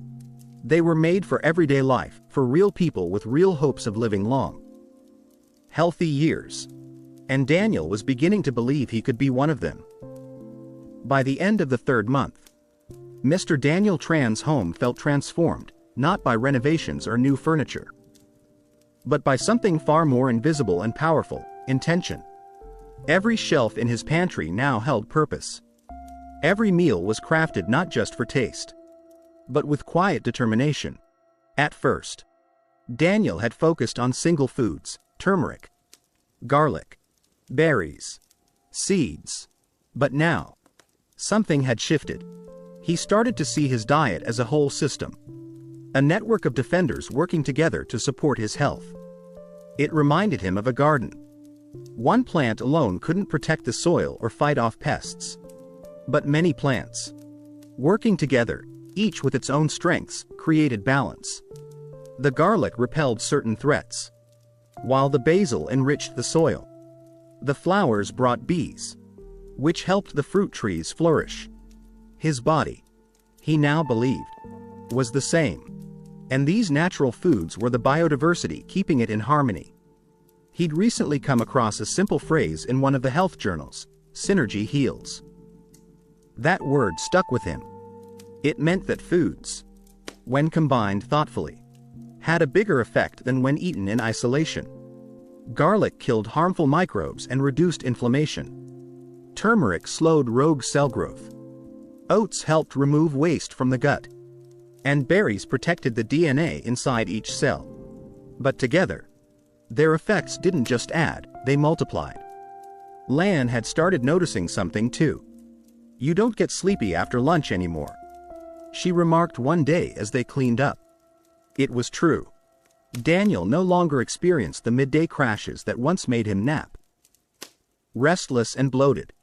They were made for everyday life, for real people with real hopes of living long, healthy years. And Daniel was beginning to believe he could be one of them. By the end of the third month, Mr. Daniel Tran's home felt transformed, not by renovations or new furniture, but by something far more invisible and powerful: intention. Every shelf in his pantry now held purpose. Every meal was crafted not just for taste, but with quiet determination. At first, Daniel had focused on single foods: turmeric, garlic, berries, seeds. But now, something had shifted. He started to see his diet as a whole system, a network of defenders working together to support his health. It reminded him of a garden. One plant alone couldn't protect the soil or fight off pests. But many plants, working together, each with its own strengths, created balance. The garlic repelled certain threats, while the basil enriched the soil. The flowers brought bees, which helped the fruit trees flourish. His body, he now believed, was the same. And these natural foods were the biodiversity keeping it in harmony. He'd recently come across a simple phrase in one of the health journals: "Synergy heals." That word stuck with him. It meant that foods, when combined thoughtfully, had a bigger effect than when eaten in isolation. Garlic killed harmful microbes and reduced inflammation. Turmeric slowed rogue cell growth. Oats helped remove waste from the gut. And berries protected the DNA inside each cell. But together, their effects didn't just add, they multiplied. Lan had started noticing something too. "You don't get sleepy after lunch anymore," she remarked one day as they cleaned up. It was true. Daniel no longer experienced the midday crashes that once made him nap. Restless and bloated,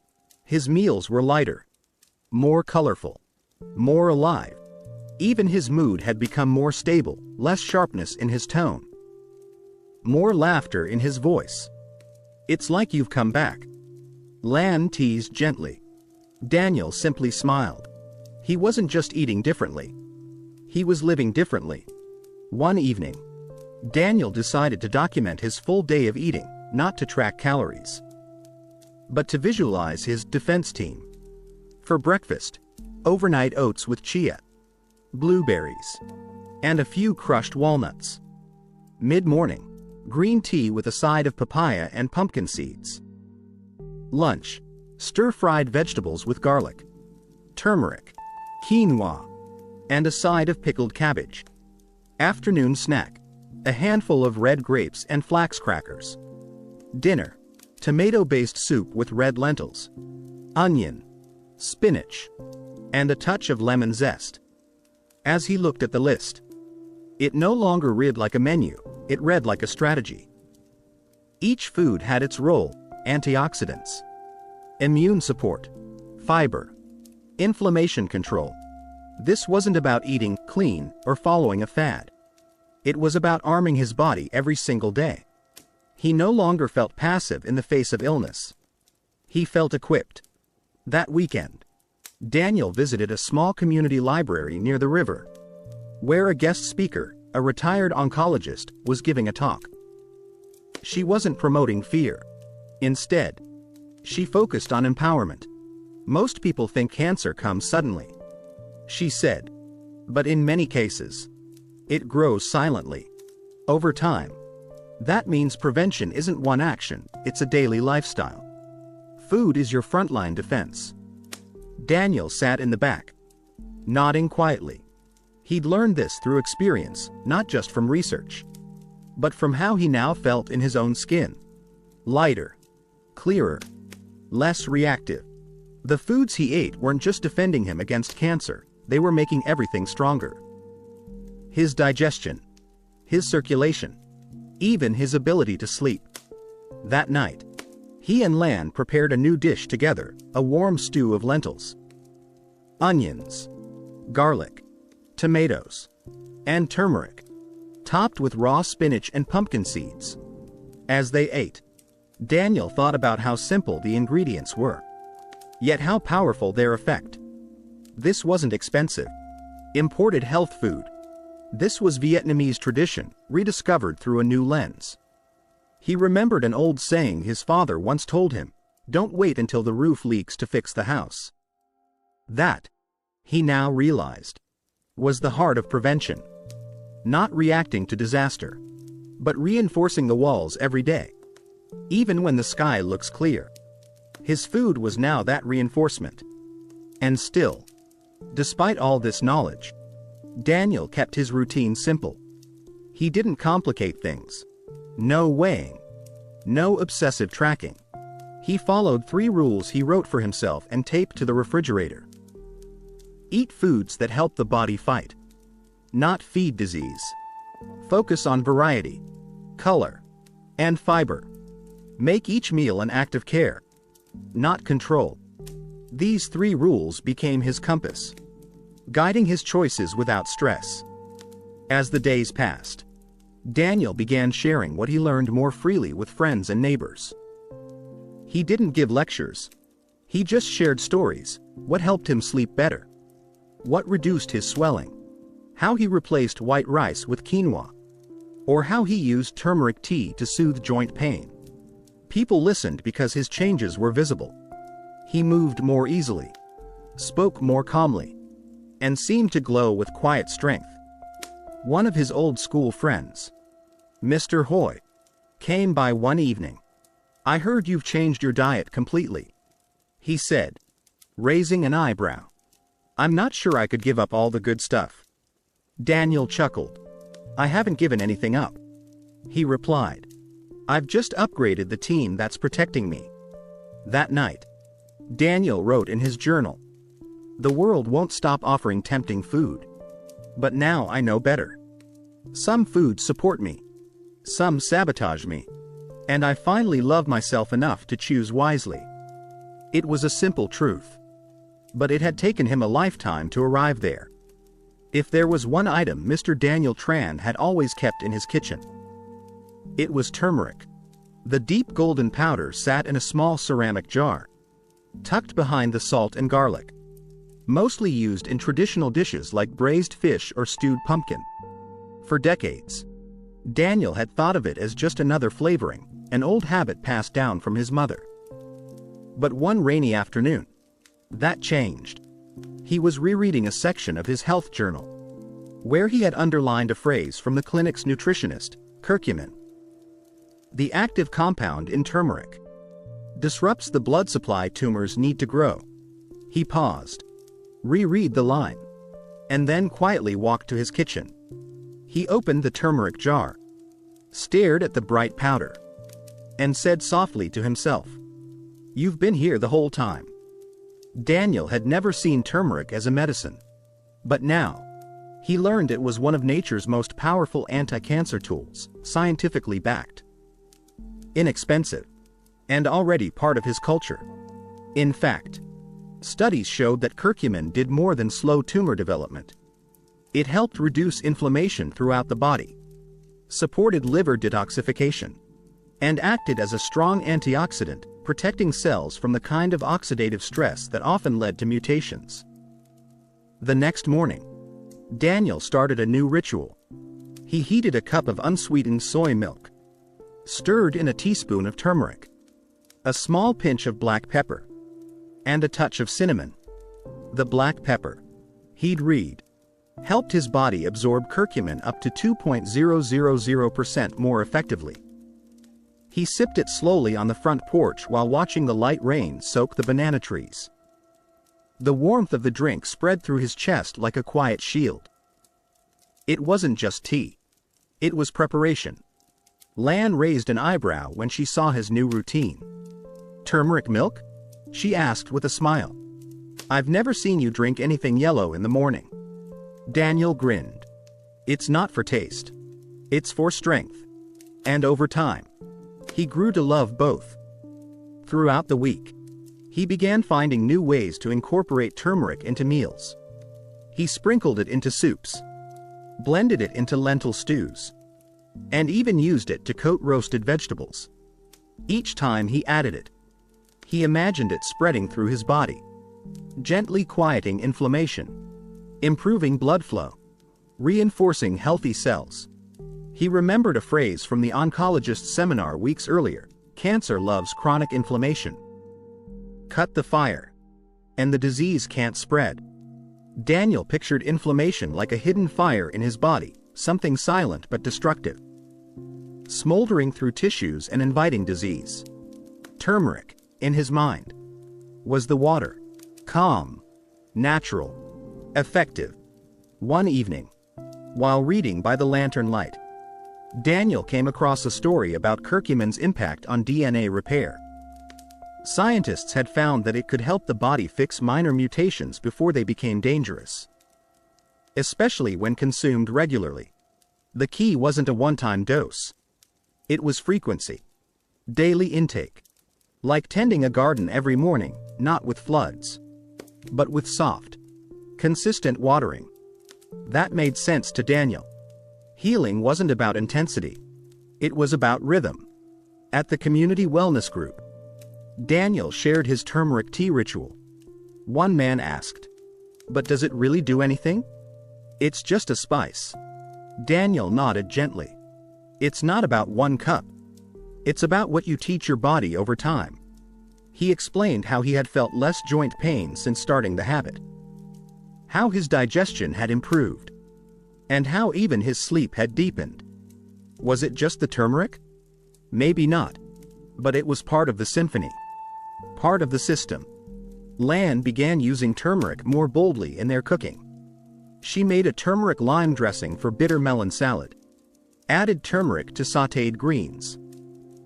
his meals were lighter, more colorful, more alive. Even his mood had become more stable, less sharpness in his tone, more laughter in his voice. "It's like you've come back," Lan teased gently. Daniel simply smiled. He wasn't just eating differently. He was living differently. One evening, Daniel decided to document his full day of eating, not to track calories, but to visualize his defense team. For breakfast, overnight oats with chia, blueberries, and a few crushed walnuts. Mid-morning, green tea with a side of papaya and pumpkin seeds. Lunch, stir-fried vegetables with garlic, turmeric, quinoa, and a side of pickled cabbage. Afternoon snack, a handful of red grapes and flax crackers. Dinner, tomato-based soup with red lentils, onion, spinach, and a touch of lemon zest. As he looked at the list, it no longer read like a menu, it read like a strategy. Each food had its role: antioxidants, immune support, fiber, inflammation control. This wasn't about eating clean or following a fad. It was about arming his body every single day. He no longer felt passive in the face of illness. He felt equipped. That weekend, Daniel visited a small community library near the river, where a guest speaker, a retired oncologist, was giving a talk. She wasn't promoting fear. Instead, she focused on empowerment. "Most people think cancer comes suddenly," she said, "but in many cases, It grows silently. Over time. That means prevention isn't one action, it's a daily lifestyle. Food is your frontline defense. Daniel sat in the back, nodding quietly. He'd learned this through experience, not just from research, but from how he now felt in his own skin. Lighter, clearer, less reactive. The foods he ate weren't just defending him against cancer, they were making everything stronger. His digestion, his circulation, even his ability to sleep. That night, he and Lan prepared a new dish together, a warm stew of lentils, onions, garlic, tomatoes, and turmeric, topped with raw spinach and pumpkin seeds. As they ate, Daniel thought about how simple the ingredients were, yet how powerful their effect. This wasn't expensive, imported health food. This was Vietnamese tradition, rediscovered through a new lens. He remembered an old saying his father once told him, "Don't wait until the roof leaks to fix the house." That, he now realized, was the heart of prevention. Not reacting to disaster, but reinforcing the walls every day, even when the sky looks clear. His food was now that reinforcement. And still, despite all this knowledge, Daniel kept his routine simple. He didn't complicate things. No weighing. No obsessive tracking. He followed 3 rules he wrote for himself and taped to the refrigerator. Eat foods that help the body fight, not feed disease. Focus on variety, color, and fiber. Make each meal an act of care, not control. These 3 rules became his compass, guiding his choices without stress. As the days passed, Daniel began sharing what he learned more freely with friends and neighbors. He didn't give lectures. He just shared stories, what helped him sleep better, what reduced his swelling, how he replaced white rice with quinoa, or how he used turmeric tea to soothe joint pain. People listened because his changes were visible. He moved more easily, spoke more calmly, and seemed to glow with quiet strength. One of his old school friends, Mr. Hoy, came by one evening. "I heard you've changed your diet completely," he said, raising an eyebrow. "I'm not sure I could give up all the good stuff." Daniel chuckled. "I haven't given anything up," he replied. "I've just upgraded the team that's protecting me." That night, Daniel wrote in his journal, "The world won't stop offering tempting food. But now I know better. Some foods support me, some sabotage me, and I finally love myself enough to choose wisely." It was a simple truth, but it had taken him a lifetime to arrive there. If there was one item Mr. Daniel Tran had always kept in his kitchen, it was turmeric. The deep golden powder sat in a small ceramic jar, tucked behind the salt and garlic, mostly used in traditional dishes like braised fish or stewed pumpkin. For decades, Daniel had thought of it as just another flavoring, an old habit passed down from his mother. But one rainy afternoon, that changed. He was rereading a section of his health journal, where he had underlined a phrase from the clinic's nutritionist, curcumin. "The active compound in turmeric disrupts the blood supply tumors need to grow." He paused, reread the line, and then quietly walked to his kitchen. He opened the turmeric jar, stared at the bright powder, and said softly to himself, "You've been here the whole time." Daniel had never seen turmeric as a medicine, but now, he learned it was one of nature's most powerful anti-cancer tools, scientifically backed, inexpensive, and already part of his culture. In fact, studies showed that curcumin did more than slow tumor development. It helped reduce inflammation throughout the body, supported liver detoxification, and acted as a strong antioxidant, protecting cells from the kind of oxidative stress that often led to mutations. The next morning, Daniel started a new ritual. He heated a cup of unsweetened soy milk, stirred in a teaspoon of turmeric, a small pinch of black pepper, and a touch of cinnamon. The black pepper, he'd read, helped his body absorb curcumin up to 2.000% more effectively. He sipped it slowly on the front porch while watching the light rain soak the banana trees. The warmth of the drink spread through his chest like a quiet shield. It wasn't just tea. It was preparation. Lan raised an eyebrow when she saw his new routine. "Turmeric milk?" she asked with a smile. "I've never seen you drink anything yellow in the morning." Daniel grinned. "It's not for taste. It's for strength." And over time, he grew to love both. Throughout the week, he began finding new ways to incorporate turmeric into meals. He sprinkled it into soups, blended it into lentil stews, and even used it to coat roasted vegetables. Each time he added it, he imagined it spreading through his body, gently quieting inflammation, improving blood flow, reinforcing healthy cells. He remembered a phrase from the oncologist's seminar weeks earlier: "Cancer loves chronic inflammation. Cut the fire, and the disease can't spread." Daniel pictured inflammation like a hidden fire in his body, something silent but destructive, smoldering through tissues and inviting disease. Turmeric, in his mind, was the water. Calm, natural, effective. One evening, while reading by the lantern light, Daniel came across a story about curcumin's impact on DNA repair. Scientists had found that it could help the body fix minor mutations before they became dangerous, especially when consumed regularly. The key wasn't a one-time dose. It was frequency. Daily intake. Like tending a garden every morning, not with floods, but with soft, consistent watering. That made sense to Daniel. Healing wasn't about intensity. It was about rhythm. At the community wellness group, Daniel shared his turmeric tea ritual. One man asked, "But does it really do anything?" "It's just a spice." Daniel nodded gently. "It's not about one cup. It's about what you teach your body over time." He explained how he had felt less joint pain since starting the habit, how his digestion had improved, and how even his sleep had deepened. Was it just the turmeric? Maybe not. But it was part of the symphony, part of the system. Lan began using turmeric more boldly in their cooking. She made a turmeric lime dressing for bitter melon salad, added turmeric to sautéed greens,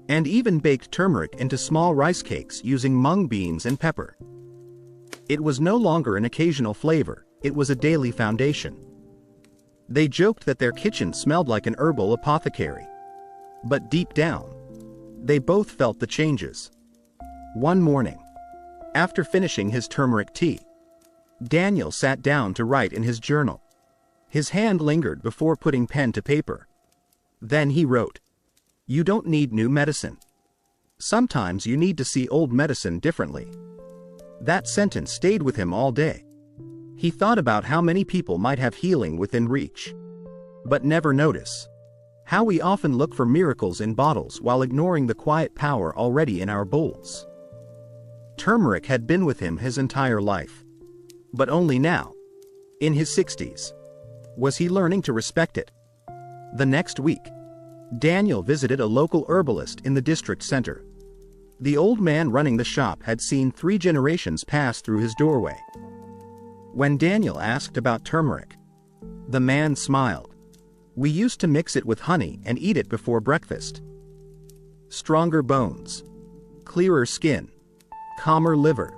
and even baked turmeric into small rice cakes using mung beans and pepper. It was no longer an occasional flavor, it was a daily foundation. They joked that their kitchen smelled like an herbal apothecary. But deep down, they both felt the changes. One morning, after finishing his turmeric tea, Daniel sat down to write in his journal. His hand lingered before putting pen to paper. Then he wrote, "You don't need new medicine. Sometimes you need to see old medicine differently." That sentence stayed with him all day. He thought about how many people might have healing within reach, but never notice. How we often look for miracles in bottles while ignoring the quiet power already in our bowls. Turmeric had been with him his entire life. But only now, in his 60s, was he learning to respect it. The next week, Daniel visited a local herbalist in the district center. The old man running the shop had seen 3 generations pass through his doorway. When Daniel asked about turmeric, the man smiled. "We used to mix it with honey and eat it before breakfast. Stronger bones, clearer skin, calmer liver."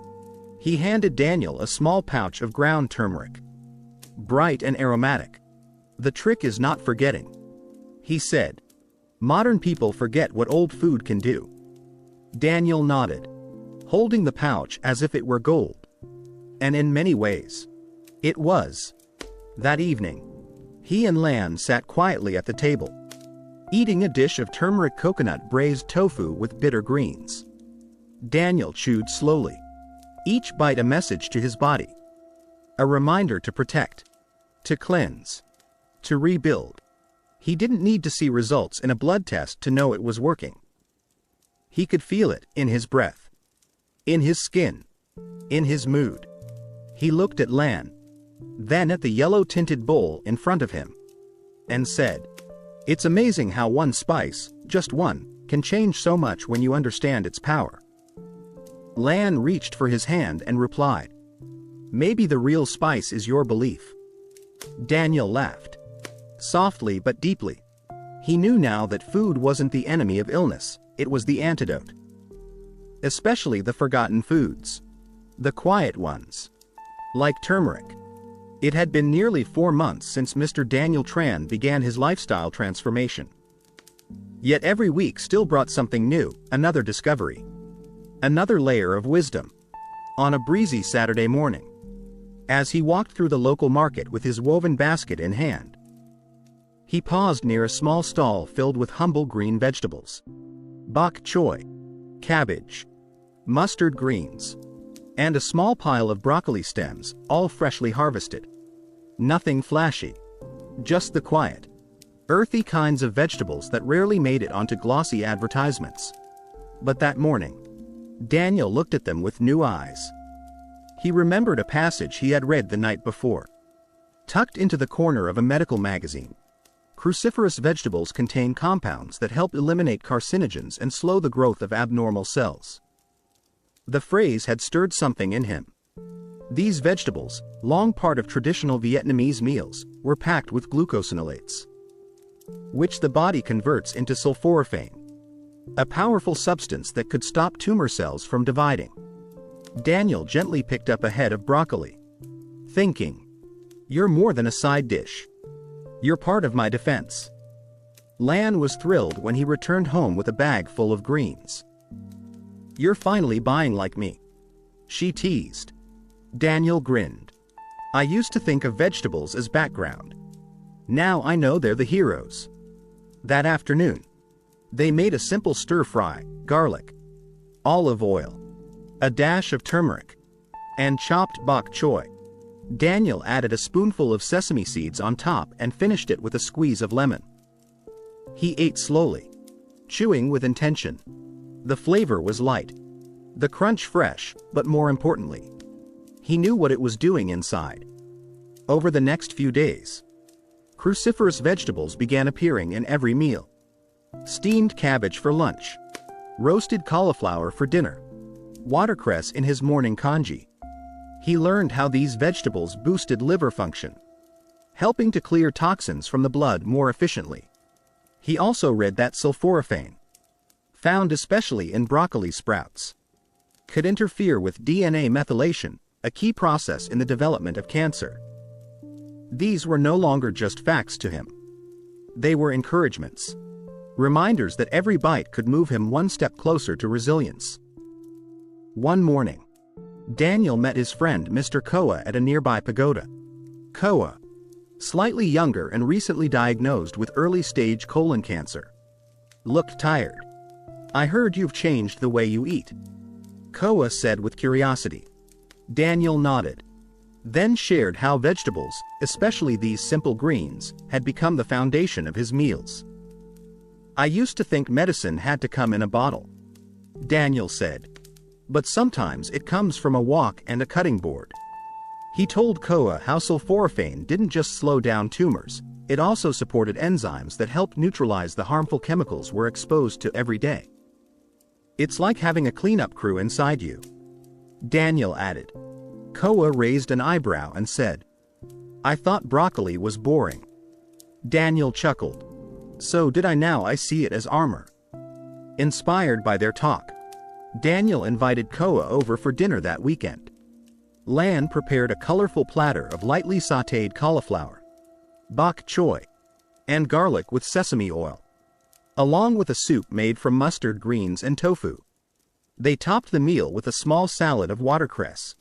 He handed Daniel a small pouch of ground turmeric, bright and aromatic. "The trick is not forgetting," he said. "Modern people forget what old food can do." Daniel nodded, holding the pouch as if it were gold. And in many ways, it was. That evening, he and Lan sat quietly at the table, eating a dish of turmeric coconut braised tofu with bitter greens. Daniel chewed slowly, each bite a message to his body. A reminder to protect, to cleanse, to rebuild. He didn't need to see results in a blood test to know it was working. He could feel it in his breath, in his skin, in his mood. He looked at Lan, then at the yellow-tinted bowl in front of him, and said, "It's amazing how one spice, just one, can change so much when you understand its power." Lan reached for his hand and replied, "Maybe the real spice is your belief." Daniel laughed. Softly but deeply. He knew now that food wasn't the enemy of illness, it was the antidote. Especially the forgotten foods. The quiet ones. Like turmeric. It had been nearly 4 months since Mr. Daniel Tran began his lifestyle transformation. Yet every week still brought something new, another discovery. Another layer of wisdom. On a breezy Saturday morning, as he walked through the local market with his woven basket in hand, he paused near a small stall filled with humble green vegetables. Bok choy, cabbage, mustard greens, and a small pile of broccoli stems, all freshly harvested. Nothing flashy. Just the quiet, earthy kinds of vegetables that rarely made it onto glossy advertisements. But that morning, Daniel looked at them with new eyes. He remembered a passage he had read the night before. Tucked into the corner of a medical magazine, cruciferous vegetables contain compounds that help eliminate carcinogens and slow the growth of abnormal cells. The phrase had stirred something in him. These vegetables, long part of traditional Vietnamese meals, were packed with glucosinolates, which the body converts into sulforaphane, a powerful substance that could stop tumor cells from dividing. Daniel gently picked up a head of broccoli, thinking, "You're more than a side dish. You're part of my defense." Lan was thrilled when he returned home with a bag full of greens. "You're finally buying like me," she teased. Daniel grinned. "I used to think of vegetables as background. Now I know they're the heroes." That afternoon, they made a simple stir-fry, garlic, olive oil, a dash of turmeric, and chopped bok choy. Daniel added a spoonful of sesame seeds on top and finished it with a squeeze of lemon. He ate slowly, chewing with intention. The flavor was light, the crunch fresh, but more importantly, he knew what it was doing inside. Over the next few days, cruciferous vegetables began appearing in every meal. Steamed cabbage for lunch, roasted cauliflower for dinner, watercress in his morning congee. He learned how these vegetables boosted liver function, helping to clear toxins from the blood more efficiently. He also read that sulforaphane, found especially in broccoli sprouts, could interfere with DNA methylation, a key process in the development of cancer. These were no longer just facts to him. They were encouragements, reminders that every bite could move him one step closer to resilience. One morning, Daniel met his friend Mr. Koa at a nearby pagoda. Koa, slightly younger and recently diagnosed with early-stage colon cancer, looked tired. "I heard you've changed the way you eat," Koa said with curiosity. Daniel nodded, then shared how vegetables, especially these simple greens, had become the foundation of his meals. "I used to think medicine had to come in a bottle," Daniel said. "But sometimes it comes from a wok and a cutting board." He told Koa how sulforaphane didn't just slow down tumors, it also supported enzymes that helped neutralize the harmful chemicals we're exposed to every day. "It's like having a cleanup crew inside you," Daniel added. Koa raised an eyebrow and said, "I thought broccoli was boring." Daniel chuckled. "So did I. Now I see it as armor." Inspired by their talk, Daniel invited Koa over for dinner that weekend. Lan prepared a colorful platter of lightly sautéed cauliflower, bok choy, and garlic with sesame oil, along with a soup made from mustard greens and tofu. They topped the meal with a small salad of watercress,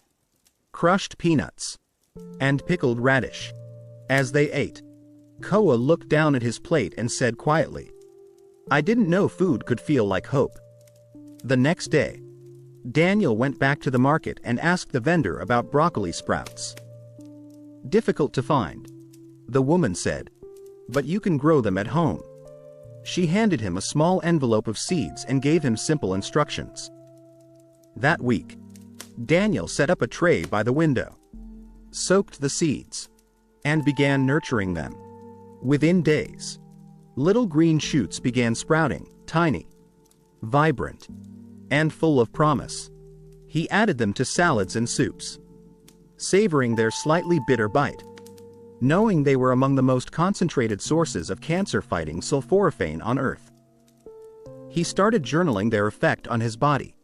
crushed peanuts, and pickled radish. As they ate, Koa looked down at his plate and said quietly, "I didn't know food could feel like hope." The next day, Daniel went back to the market and asked the vendor about broccoli sprouts. "Difficult to find," the woman said, "but you can grow them at home." She handed him a small envelope of seeds and gave him simple instructions. That week, Daniel set up a tray by the window, soaked the seeds, and began nurturing them. Within days, little green shoots began sprouting, tiny, vibrant, and full of promise. He added them to salads and soups, savoring their slightly bitter bite, knowing they were among the most concentrated sources of cancer-fighting sulforaphane on Earth. He started journaling their effect on his body.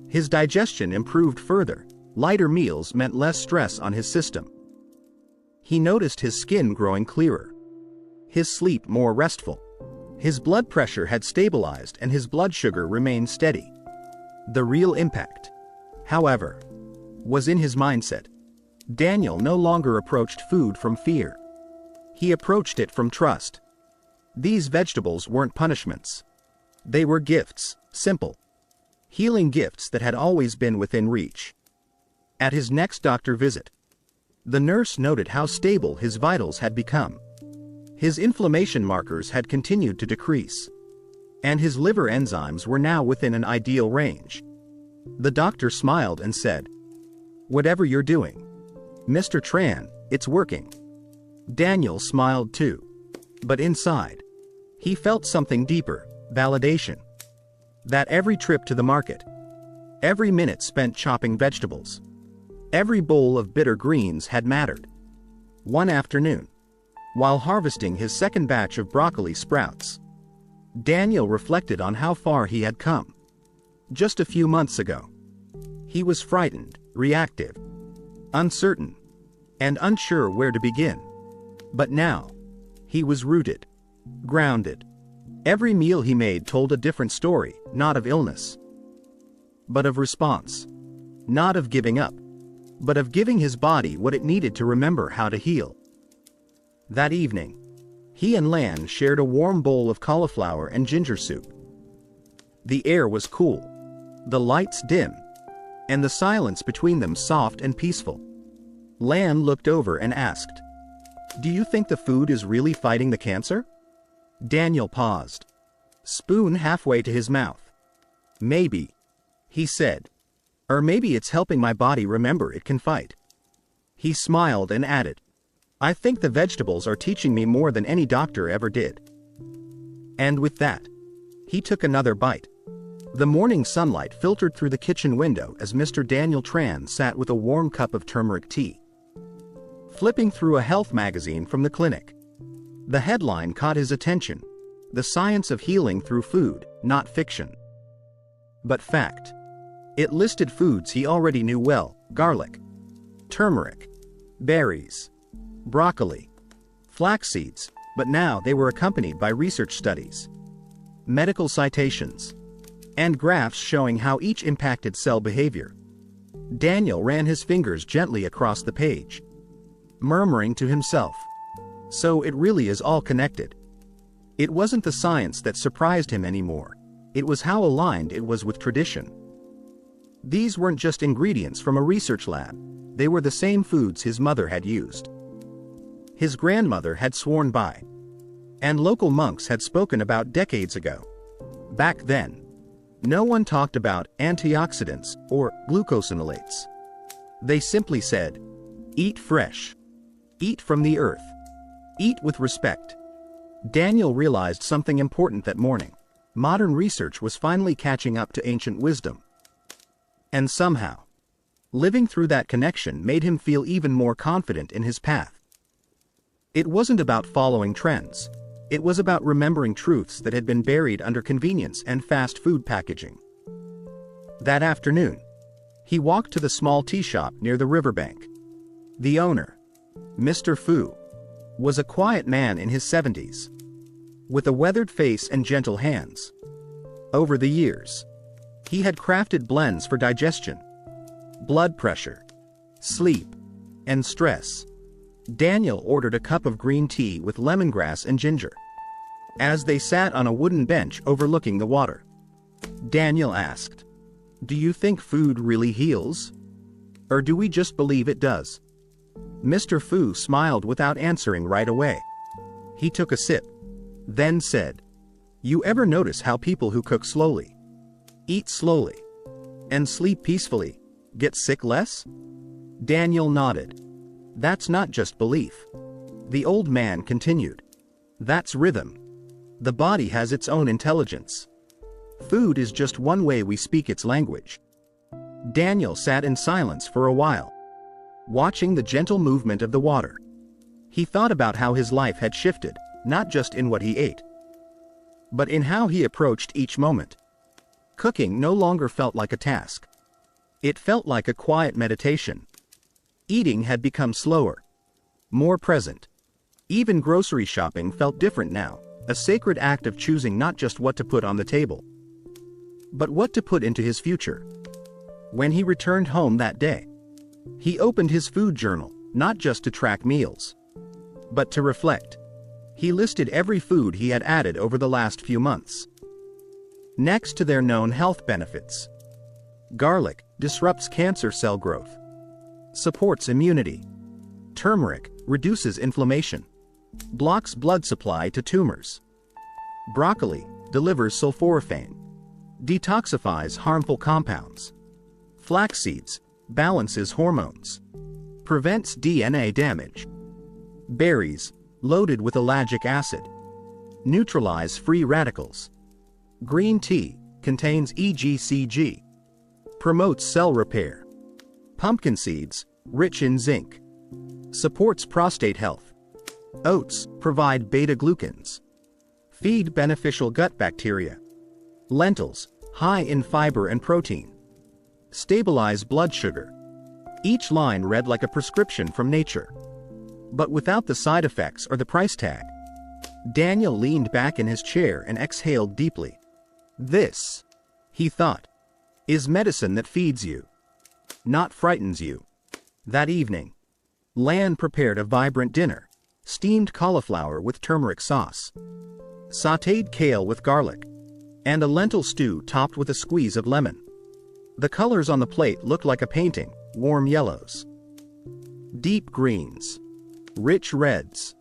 His digestion improved further. Lighter meals meant less stress on his system. He noticed his skin growing clearer, his sleep more restful. His blood pressure had stabilized and his blood sugar remained steady. The real impact, however, was in his mindset. Daniel no longer approached food from fear. He approached it from trust. These vegetables weren't punishments. They were gifts, simple, healing gifts that had always been within reach. At his next doctor visit, the nurse noted how stable his vitals had become. His inflammation markers had continued to decrease, and his liver enzymes were now within an ideal range. The doctor smiled and said, "Whatever you're doing, Mr. Tran, it's working." Daniel smiled too. But inside, he felt something deeper, validation. That every trip to the market, every minute spent chopping vegetables, every bowl of bitter greens had mattered. One afternoon, while harvesting his second batch of broccoli sprouts, Daniel reflected on how far he had come. Just a few months ago, he was frightened, reactive, uncertain, and unsure where to begin. But now, he was rooted, grounded. Every meal he made told a different story, not of illness, but of response. Not of giving up, but of giving his body what it needed to remember how to heal. That evening, he and Lan shared a warm bowl of cauliflower and ginger soup. The air was cool, the lights dim, and the silence between them soft and peaceful. Lan looked over and asked, "Do you think the food is really fighting the cancer?" Daniel paused, spoon halfway to his mouth. "Maybe," he said. "Or maybe it's helping my body remember it can fight." He smiled and added, "I think the vegetables are teaching me more than any doctor ever did." And with that, he took another bite. The morning sunlight filtered through the kitchen window as Mr. Daniel Tran sat with a warm cup of turmeric tea, flipping through a health magazine from the clinic. The headline caught his attention: "The Science of Healing Through Food, Not Fiction." But fact. It listed foods he already knew well: garlic, turmeric, berries, broccoli, flax seeds, but now they were accompanied by research studies, medical citations, and graphs showing how each impacted cell behavior. Daniel ran his fingers gently across the page, murmuring to himself, "So it really is all connected." It wasn't the science that surprised him anymore. It was how aligned it was with tradition. These weren't just ingredients from a research lab. They were the same foods his mother had used, his grandmother had sworn by, and local monks had spoken about decades ago. Back then, no one talked about antioxidants or glucosinolates. They simply said, "Eat fresh. Eat from the earth. Eat with respect." Daniel realized something important that morning. Modern research was finally catching up to ancient wisdom. And somehow, living through that connection made him feel even more confident in his path. It wasn't about following trends. It was about remembering truths that had been buried under convenience and fast food packaging. That afternoon, he walked to the small tea shop near the riverbank. The owner, Mr. Fu, was a quiet man in his 70s, with a weathered face and gentle hands. Over the years, he had crafted blends for digestion, blood pressure, sleep, and stress. Daniel ordered a cup of green tea with lemongrass and ginger. As they sat on a wooden bench overlooking the water, Daniel asked, "Do you think food really heals? Or do we just believe it does?" Mr. Fu smiled without answering right away. He took a sip, then said, "You ever notice how people who cook slowly, eat slowly, and sleep peacefully, get sick less?" Daniel nodded. That's not just belief. The old man continued. That's rhythm. The body has its own intelligence. Food is just one way we speak its language. Daniel sat in silence for a while, watching the gentle movement of the water. He thought about how his life had shifted, not just in what he ate, but in how he approached each moment. Cooking no longer felt like a task. It felt like a quiet meditation. Eating had become slower, more present. Even grocery shopping felt different now, a sacred act of choosing not just what to put on the table, but what to put into his future. When he returned home that day, he opened his food journal, not just to track meals, but to reflect. He listed every food he had added over the last few months, next to their known health benefits. Garlic disrupts cancer cell growth, supports immunity. Turmeric reduces inflammation, blocks blood supply to tumors. Broccoli delivers sulforaphane, detoxifies harmful compounds. Flax seeds balances hormones, prevents DNA damage. Berries, loaded with ellagic acid, neutralize free radicals. Green tea contains EGCG, promotes cell repair. Pumpkin seeds, rich in zinc, supports prostate health. Oats provide beta-glucans, feed beneficial gut bacteria. Lentils, high in fiber and protein, stabilize blood sugar. Each line read like a prescription from nature, but without the side effects or the price tag. Daniel leaned back in his chair and exhaled deeply. This, he thought, is medicine that feeds you, not frightens you. That evening, Lan prepared a vibrant dinner: steamed cauliflower with turmeric sauce, sautéed kale with garlic, and a lentil stew topped with a squeeze of lemon. The colors on the plate looked like a painting: warm yellows, deep greens, rich reds.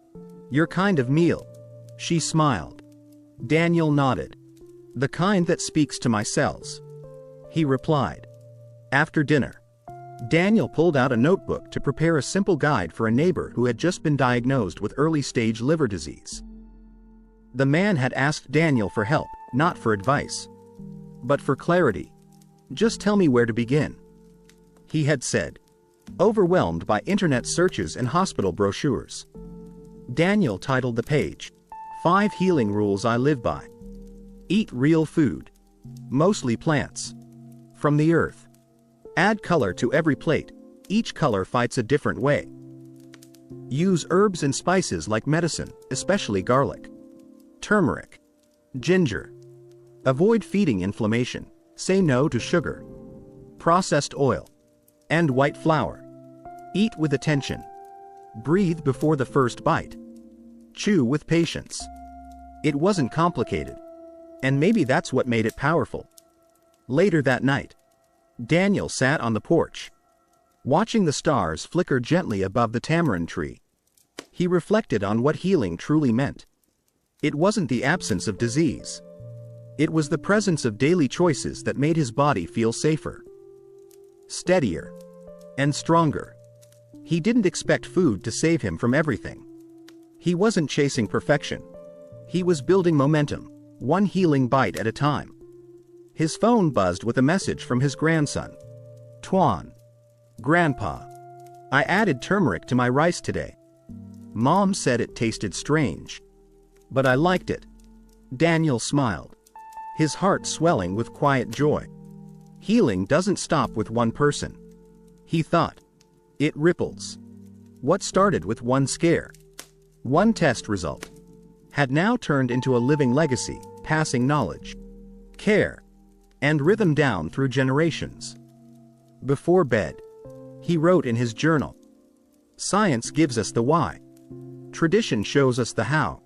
Your kind of meal, she smiled. Daniel nodded. The kind that speaks to my cells, he replied. After dinner, Daniel pulled out a notebook to prepare a simple guide for a neighbor who had just been diagnosed with early-stage liver disease. The man had asked Daniel for help, not for advice, but for clarity. Just tell me where to begin, he had said, overwhelmed by internet searches and hospital brochures. Daniel titled the page, 5 Healing Rules I Live By. Eat real food, mostly plants, from the earth. Add color to every plate, each color fights a different way. Use herbs and spices like medicine, especially garlic, turmeric, ginger. Avoid feeding inflammation. Say no to sugar, processed oil, and white flour. Eat with attention. Breathe before the first bite. Chew with patience. It wasn't complicated, and maybe that's what made it powerful. Later that night, Daniel sat on the porch, watching the stars flicker gently above the tamarind tree. He reflected on what healing truly meant. It wasn't the absence of disease. It was the presence of daily choices that made his body feel safer, steadier, and stronger. He didn't expect food to save him from everything. He wasn't chasing perfection. He was building momentum, one healing bite at a time. His phone buzzed with a message from his grandson. Tran. Grandpa, I added turmeric to my rice today. Mom said it tasted strange, but I liked it. Daniel smiled, his heart swelling with quiet joy. Healing doesn't stop with one person, he thought. It ripples. What started with one scare, one test result, had now turned into a living legacy, passing knowledge, care, and rhythm down through generations. Before bed, he wrote in his journal, science gives us the why. Tradition shows us the how.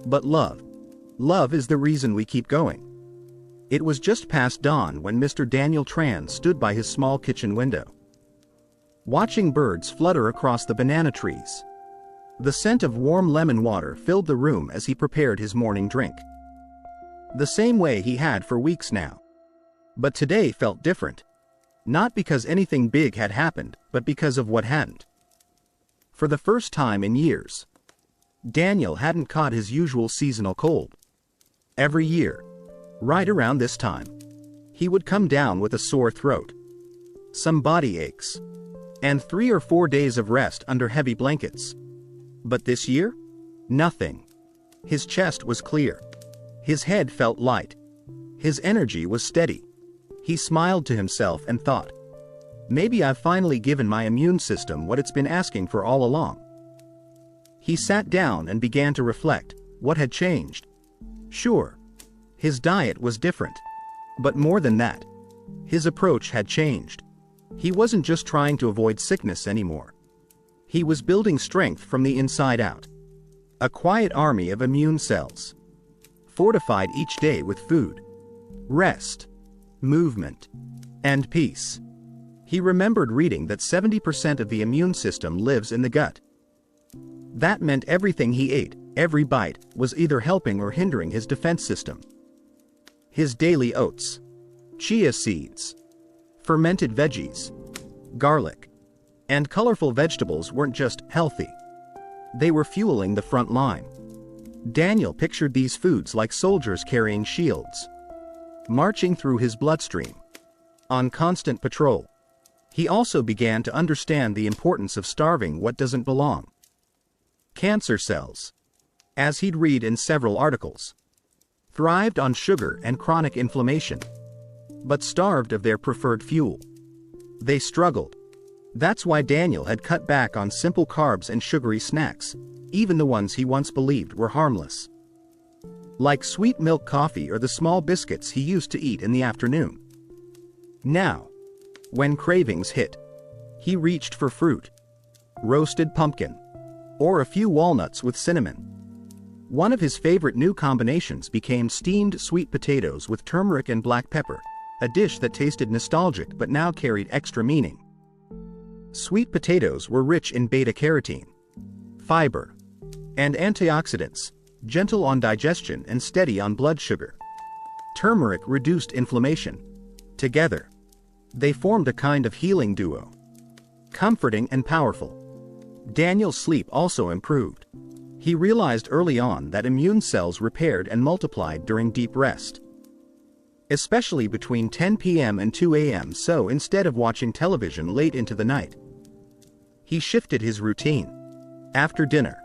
But love is the reason we keep going. It was just past dawn when Mr. Daniel Tran stood by his small kitchen window, watching birds flutter across the banana trees. The scent of warm lemon water filled the room as he prepared his morning drink. The same way he had for weeks now. But today felt different. Not because anything big had happened, but because of what hadn't. For the first time in years, Daniel hadn't caught his usual seasonal cold. Every year, right around this time, he would come down with a sore throat, some body aches, and 3 or 4 days of rest under heavy blankets. But this year? Nothing. His chest was clear. His head felt light. His energy was steady. He smiled to himself and thought, maybe I've finally given my immune system what it's been asking for all along. He sat down and began to reflect. What had changed? Sure, his diet was different. But more than that, his approach had changed. He wasn't just trying to avoid sickness anymore. He was building strength from the inside out. A quiet army of immune cells, fortified each day with food, rest, movement, and peace. He remembered reading that 70% of the immune system lives in the gut. That meant everything he ate, every bite, was either helping or hindering his defense system. His daily oats, chia seeds, fermented veggies, garlic, and colorful vegetables weren't just healthy. They were fueling the front line. Daniel pictured these foods like soldiers carrying shields, marching through his bloodstream, on constant patrol. He also began to understand the importance of starving what doesn't belong. Cancer cells, as he'd read in several articles, thrived on sugar and chronic inflammation, but starved of their preferred fuel. They struggled. That's why Daniel had cut back on simple carbs and sugary snacks, even the ones he once believed were harmless, like sweet milk coffee or the small biscuits he used to eat in the afternoon. Now, when cravings hit, he reached for fruit, roasted pumpkin, or a few walnuts with cinnamon. One of his favorite new combinations became steamed sweet potatoes with turmeric and black pepper, a dish that tasted nostalgic but now carried extra meaning. Sweet potatoes were rich in beta-carotene, fiber, and antioxidants, gentle on digestion and steady on blood sugar. Turmeric reduced inflammation. Together, they formed a kind of healing duo, comforting and powerful. Daniel's sleep also improved. He realized early on that immune cells repaired and multiplied during deep rest, especially between 10 p.m. and 2 a.m. So instead of watching television late into the night, he shifted his routine. After dinner,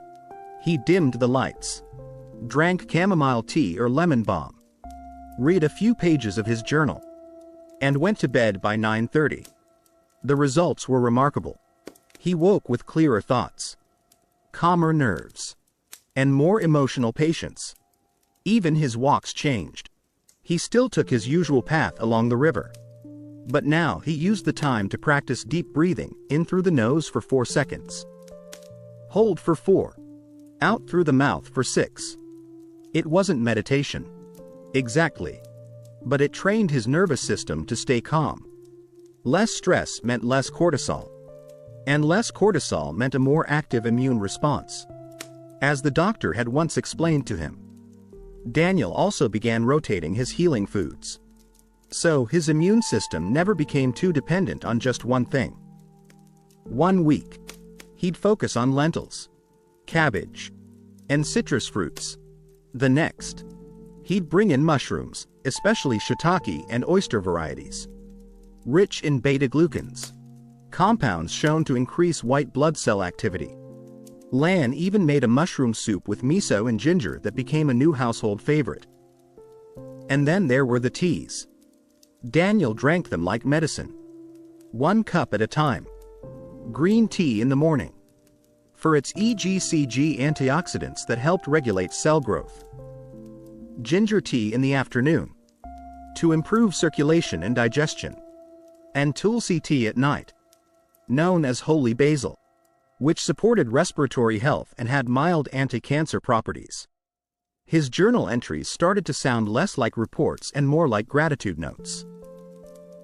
he dimmed the lights, drank chamomile tea or lemon balm, read a few pages of his journal, and went to bed by 9:30. The results were remarkable. He woke with clearer thoughts, calmer nerves, and more emotional patience. Even his walks changed. He still took his usual path along the river, but now he used the time to practice deep breathing, in through the nose for 4 seconds, hold for 4, out through the mouth for 6. It wasn't meditation, exactly, but it trained his nervous system to stay calm. Less stress meant less cortisol, and less cortisol meant a more active immune response. As the doctor had once explained to him, Daniel also began rotating his healing foods, so his immune system never became too dependent on just one thing. One week, he'd focus on lentils, cabbage, and citrus fruits. The next, he'd bring in mushrooms, especially shiitake and oyster varieties, rich in beta-glucans, compounds shown to increase white blood cell activity. Lan even made a mushroom soup with miso and ginger that became a new household favorite. And then there were the teas. Daniel drank them like medicine, 1 cup at a time. Green tea in the morning, for its EGCG antioxidants that helped regulate cell growth. Ginger tea in the afternoon, to improve circulation and digestion. And tulsi tea at night, known as holy basil, which supported respiratory health and had mild anti-cancer properties. His journal entries started to sound less like reports and more like gratitude notes.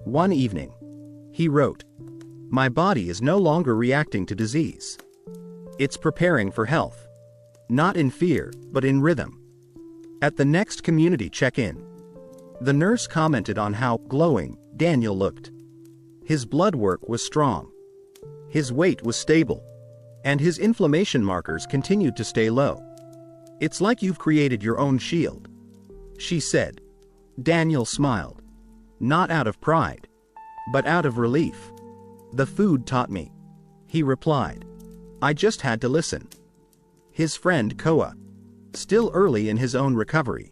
One evening, he wrote, "My body is no longer reacting to disease. It's preparing for health, not in fear, but in rhythm." At the next community check-in, the nurse commented on how glowing Daniel looked. His blood work was strong, his weight was stable, and his inflammation markers continued to stay low. "It's like you've created your own shield," she said. Daniel smiled. Not out of pride, but out of relief. "The food taught me," he replied. "I just had to listen." His friend Koa, still early in his own recovery,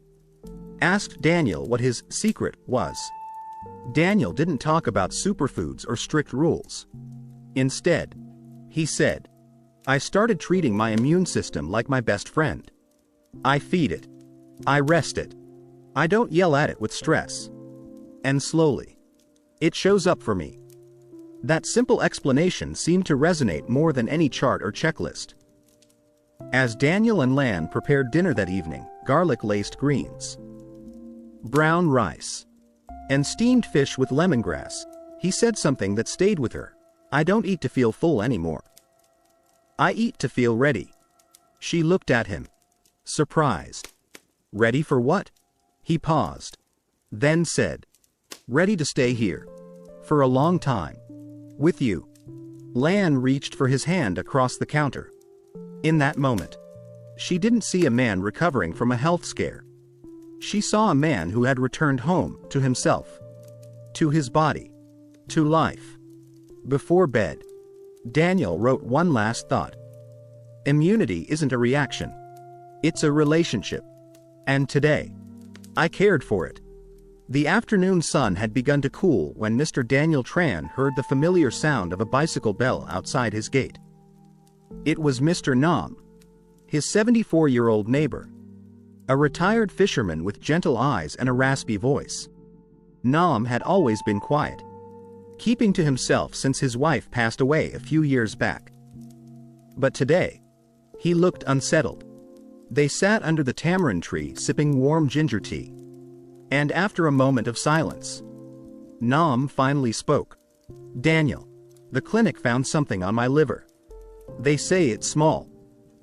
asked Daniel what his secret was. Daniel didn't talk about superfoods or strict rules. Instead, he said, "I started treating my immune system like my best friend. I feed it. I rest it. I don't yell at it with stress. And slowly, it shows up for me." That simple explanation seemed to resonate more than any chart or checklist. As Daniel and Lan prepared dinner that evening, garlic-laced greens, brown rice, and steamed fish with lemongrass, he said something that stayed with her. "I don't eat to feel full anymore. I eat to feel ready." She looked at him, surprised. "Ready for what?" He paused, then said, "Ready to stay here. For a long time. With you." Lan reached for his hand across the counter. In that moment, she didn't see a man recovering from a health scare. She saw a man who had returned home, to himself, to his body, to life. Before bed, Daniel wrote one last thought. Immunity isn't a reaction. It's a relationship. And today, I cared for it. The afternoon sun had begun to cool when Mr. Daniel Tran heard the familiar sound of a bicycle bell outside his gate. It was Mr. Nam, his 74-year-old neighbor, a retired fisherman with gentle eyes and a raspy voice. Nam had always been quiet, keeping to himself since his wife passed away a few years back. But today, he looked unsettled. They sat under the tamarind tree sipping warm ginger tea. And after a moment of silence, Nam finally spoke. "Daniel, the clinic found something on my liver. They say it's small.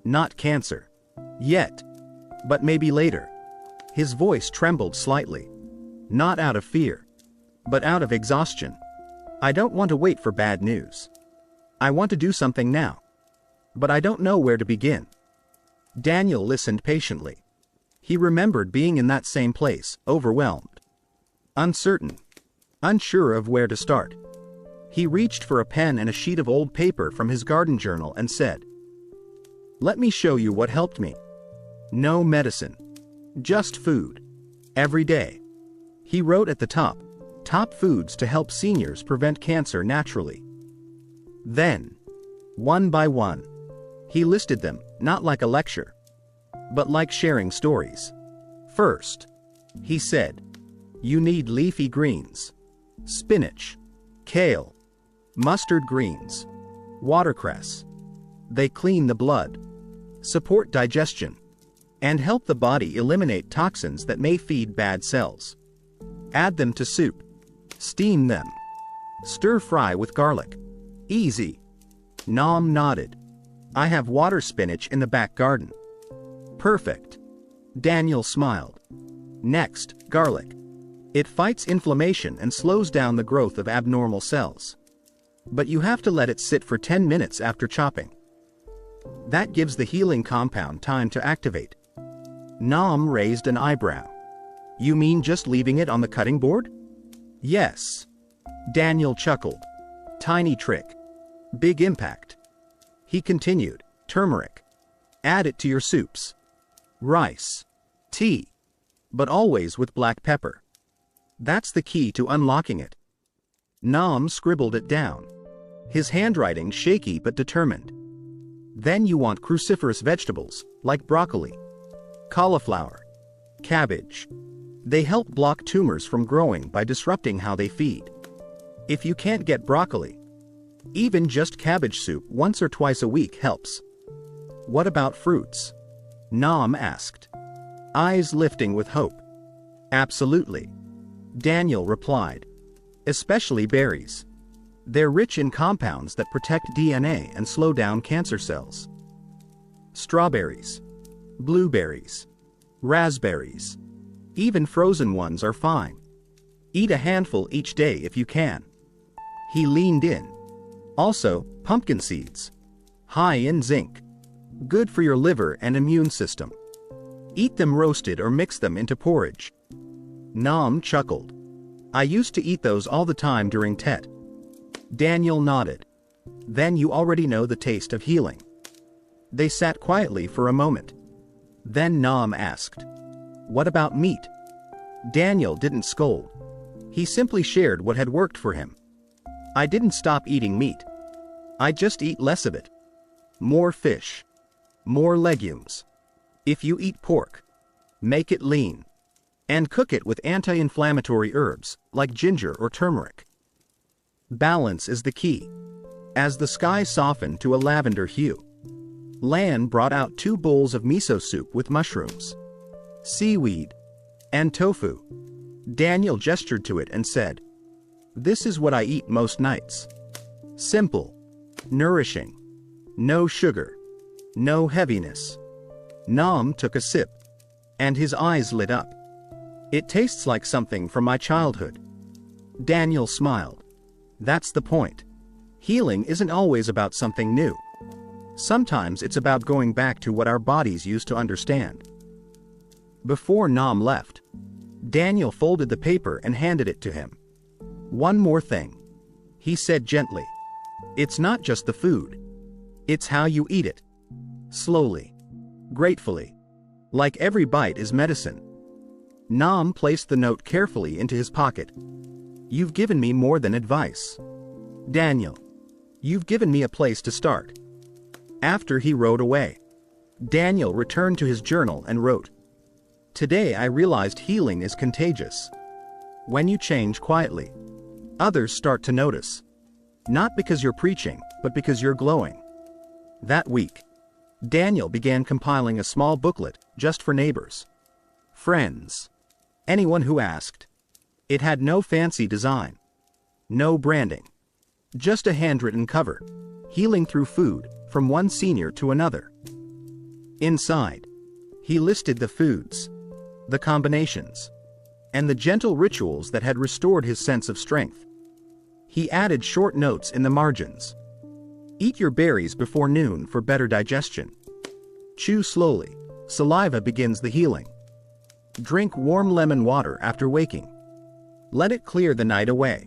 Not cancer. Yet. But maybe later." His voice trembled slightly. Not out of fear, but out of exhaustion. "I don't want to wait for bad news. I want to do something now. But I don't know where to begin." Daniel listened patiently. He remembered being in that same place, overwhelmed, uncertain, unsure of where to start. He reached for a pen and a sheet of old paper from his garden journal and said, "Let me show you what helped me. No medicine. Just food. Every day." He wrote at the top foods to help seniors prevent cancer naturally. Then, one by one, he listed them, not like a lecture, but like sharing stories. First, he said, "You need leafy greens. Spinach, kale, mustard greens, watercress. They clean the blood, support digestion, and help the body eliminate toxins that may feed bad cells. Add them to soup. Steam them. Stir-fry with garlic. Easy." Nam nodded. "I have water spinach in the back garden." "Perfect." Daniel smiled. "Next, garlic. It fights inflammation and slows down the growth of abnormal cells. But you have to let it sit for 10 minutes after chopping. That gives the healing compound time to activate." Nam raised an eyebrow. "You mean just leaving it on the cutting board?" "Yes." Daniel chuckled. "Tiny trick. Big impact." He continued, "Turmeric. Add it to your soups. Rice. Tea. But always with black pepper. That's the key to unlocking it." Nam scribbled it down, his handwriting shaky but determined. "Then you want cruciferous vegetables, like broccoli, cauliflower, cabbage. They help block tumors from growing by disrupting how they feed. If you can't get broccoli, even just cabbage soup once or twice a week helps." "What about fruits?" Nam asked, eyes lifting with hope. "Absolutely," Daniel replied. "Especially berries. They're rich in compounds that protect DNA and slow down cancer cells. Strawberries, blueberries, raspberries. Even frozen ones are fine. Eat a handful each day if you can." He leaned in. "Also, pumpkin seeds. high in zinc, good for your liver and immune system. Eat them roasted or mix them into porridge. Nam chuckled. I used to eat those all the time during Tet. Daniel nodded. Then you already know the taste of healing. They sat quietly for a moment. Then Nam asked, what about meat? Daniel didn't scold. He simply shared what had worked for him. I didn't stop eating meat. I just eat less of it. More fish. More legumes. If you eat pork, make it lean. And cook it with anti-inflammatory herbs, like ginger or turmeric. Balance is the key. As the sky softened to a lavender hue, Lan brought out 2 bowls of miso soup with mushrooms, seaweed, and tofu. Daniel gestured to it and said, this is what I eat most nights. Simple, nourishing, no sugar, no heaviness. Nam took a sip, and his eyes lit up. It tastes like something from my childhood. Daniel smiled. That's the point. Healing isn't always about something new. Sometimes it's about going back to what our bodies used to understand. Before Nam left, Daniel folded the paper and handed it to him. One more thing, he said gently. It's not just the food. It's how you eat it. Slowly. Gratefully. Like every bite is medicine. Nam placed the note carefully into his pocket. You've given me more than advice, Daniel. You've given me a place to start. After he rode away, Daniel returned to his journal and wrote, today I realized healing is contagious. When you change quietly, others start to notice. Not because you're preaching, but because you're glowing. That week, Daniel began compiling a small booklet just for neighbors, friends, anyone who asked. It had no fancy design, no branding, just a handwritten cover, healing through food, from one senior to another. Inside, he listed the foods, the combinations, and the gentle rituals that had restored his sense of strength. He added short notes in the margins. Eat your berries before noon for better digestion. Chew slowly, saliva begins the healing. Drink warm lemon water after waking. Let it clear the night away.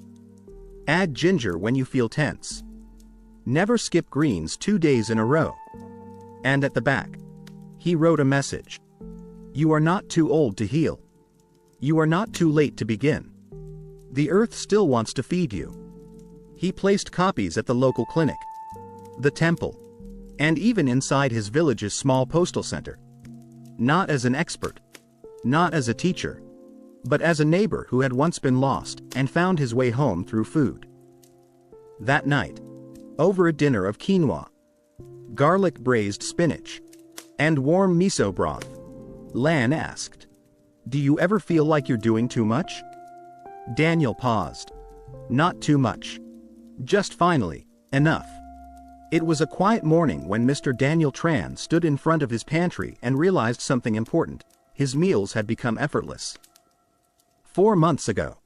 Add ginger when you feel tense. Never skip greens 2 days in a row. And at the back, he wrote a message. You are not too old to heal. You are not too late to begin. The earth still wants to feed you. He placed copies at the local clinic, the temple, and even inside his village's small postal center. Not as an expert, not as a teacher, but as a neighbor who had once been lost and found his way home through food. That night, over a dinner of quinoa, garlic braised spinach, and warm miso broth, Lan asked, do you ever feel like you're doing too much? Daniel paused. Not too much. Just finally, enough. It was a quiet morning when Mr. Daniel Tran stood in front of his pantry and realized something important. His meals had become effortless. 4 months ago,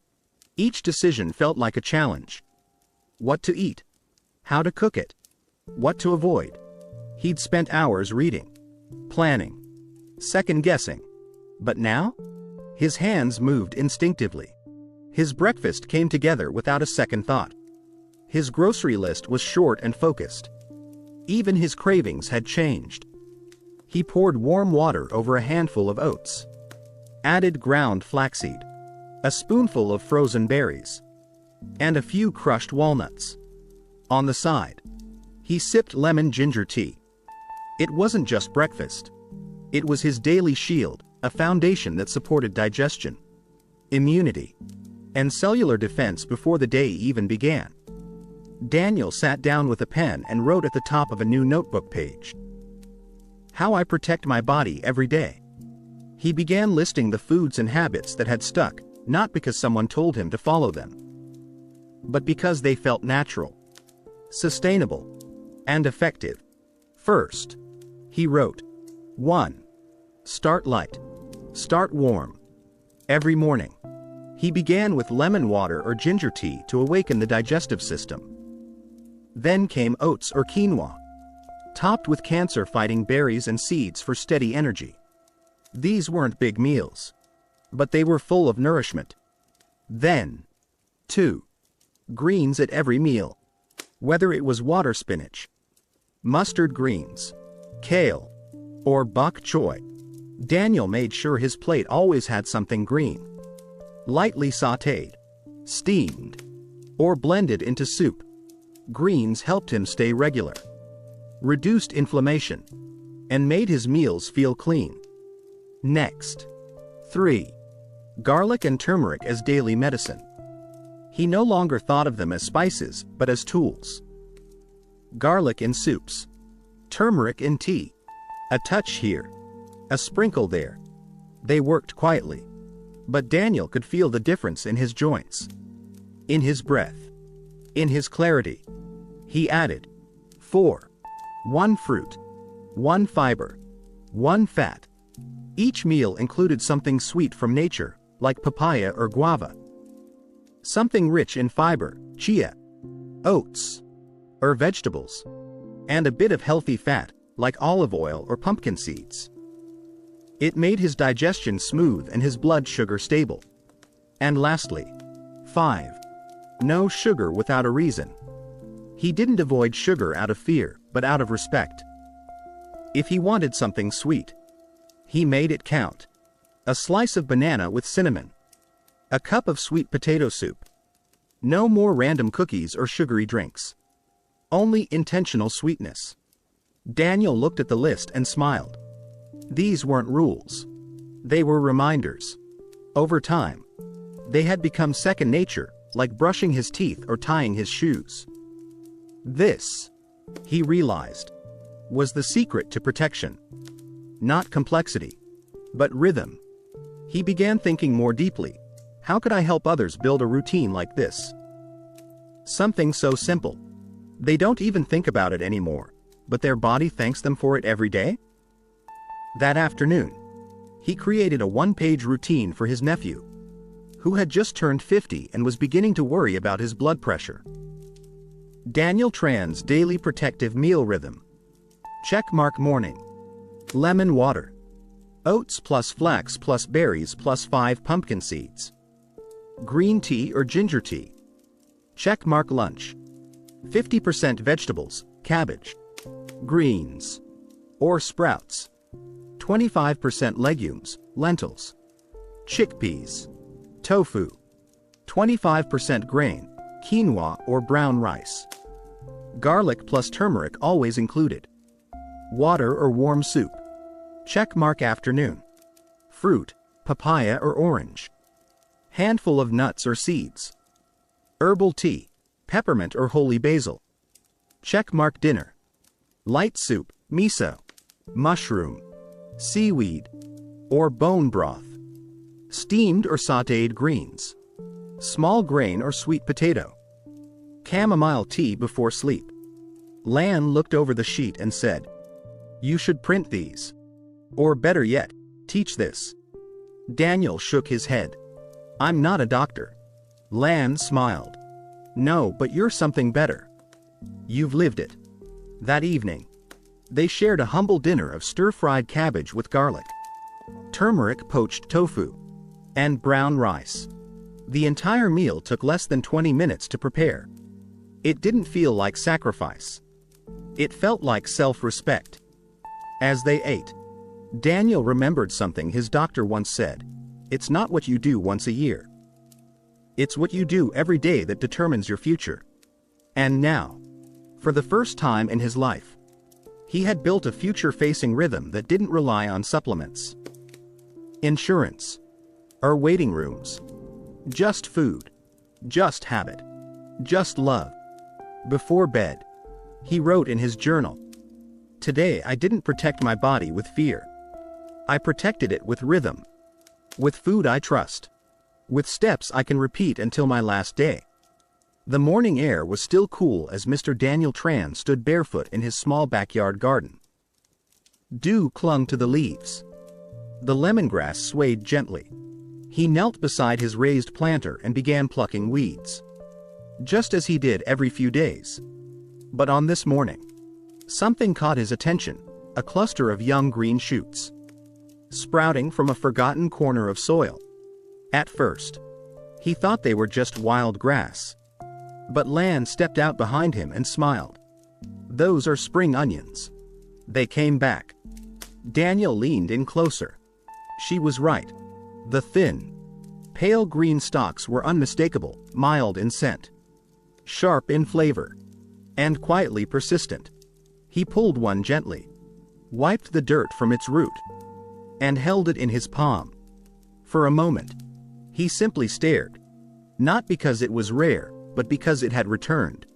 each decision felt like a challenge. What to eat, how to cook it, what to avoid. He'd spent hours reading, planning, second-guessing. But now, his hands moved instinctively. His breakfast came together without a second thought. His grocery list was short and focused. Even his cravings had changed. He poured warm water over a handful of oats, added ground flaxseed, a spoonful of frozen berries, and a few crushed walnuts. On the side, he sipped lemon ginger tea. It wasn't just breakfast. It was his daily shield, a foundation that supported digestion, immunity, and cellular defense before the day even began. Daniel sat down with a pen and wrote at the top of a new notebook page, how I protect my body every day. He began listing the foods and habits that had stuck, not because someone told him to follow them, but because they felt natural, sustainable, and effective. First, he wrote, 1. Start light. Start warm. Every morning, he began with lemon water or ginger tea to awaken the digestive system. Then came oats or quinoa. topped with cancer-fighting berries and seeds for steady energy. These weren't big meals, but they were full of nourishment. Then, 2. Greens at every meal. Whether it was water spinach, mustard greens, kale, or bok choy, Daniel made sure his plate always had something green. Lightly sautéed, steamed, or blended into soup, greens helped him stay regular, reduced inflammation, and made his meals feel clean. Next, 3. Garlic and turmeric as daily medicine. He no longer thought of them as spices, but as tools. Garlic in soups, turmeric in tea, a touch here, a sprinkle there. They worked quietly, but Daniel could feel the difference in his joints, in his breath, in his clarity. He added, 4. 1 fruit, 1 fiber, 1 fat. Each meal included something sweet from nature, like papaya or guava. Something rich in fiber, chia, oats, or vegetables. And a bit of healthy fat, like olive oil or pumpkin seeds. It made his digestion smooth and his blood sugar stable. And lastly, 5. No sugar without a reason. He didn't avoid sugar out of fear, but out of respect. If he wanted something sweet, he made it count. A slice of banana with cinnamon. A cup of sweet potato soup. No more random cookies or sugary drinks. Only intentional sweetness. Daniel looked at the list and smiled. These weren't rules. They were reminders. Over time, they had become second nature, like brushing his teeth or tying his shoes. This, he realized, was the secret to protection. Not complexity, but rhythm. He began thinking more deeply. How could I help others build a routine like this? Something so simple. They don't even think about it anymore, but their body thanks them for it every day? That afternoon, he created a 1-page routine for his nephew, who had just turned 50 and was beginning to worry about his blood pressure. Daniel Tran's daily protective meal rhythm. Checkmark morning. Lemon water. Oats plus flax plus berries plus 5 pumpkin seeds. Green tea or ginger tea. Checkmark lunch. 50% vegetables, cabbage, greens, or sprouts. 25% legumes, lentils, chickpeas, tofu. 25% grain, quinoa or brown rice. Garlic plus turmeric always included. Water or warm soup. Checkmark afternoon. Fruit, papaya or orange. Handful of nuts or seeds. Herbal tea, peppermint or holy basil. Checkmark dinner. Light soup, miso, mushroom, seaweed, or bone broth. Steamed or sautéed greens. Small grain or sweet potato. Chamomile tea before sleep. Lan looked over the sheet and said, "You should print these. Or better yet, teach this." Daniel shook his head. "I'm not a doctor." Lan smiled. "No, but you're something better. You've lived it." That evening, they shared a humble dinner of stir-fried cabbage with garlic, turmeric poached tofu, and brown rice. The entire meal took less than 20 minutes to prepare. It didn't feel like sacrifice. It felt like self-respect. As they ate, Daniel remembered something his doctor once said: "It's not what you do once a year. It's what you do every day that determines your future." And now, for the first time in his life, he had built a future-facing rhythm that didn't rely on supplements, insurance, or waiting rooms. Just food, just habit, just love. Before bed, he wrote in his journal, "Today I didn't protect my body with fear. I protected it with rhythm, with food I trust, with steps I can repeat until my last day." The morning air was still cool as Mr. Daniel Tran stood barefoot in his small backyard garden. Dew clung to the leaves. The lemongrass swayed gently. He knelt beside his raised planter and began plucking weeds, just as he did every few days. But on this morning, Something caught his attention, a cluster of young green shoots, sprouting from a forgotten corner of soil. At first, he thought they were just wild grass. But Lan stepped out behind him and smiled. "Those are spring onions." They came back. Daniel leaned in closer. She was right. The thin, pale green stalks were unmistakable, mild in scent, sharp in flavor, and quietly persistent. He pulled one gently, wiped the dirt from its root, and held it in his palm. For a moment, he simply stared, not because it was rare, but because it had returned.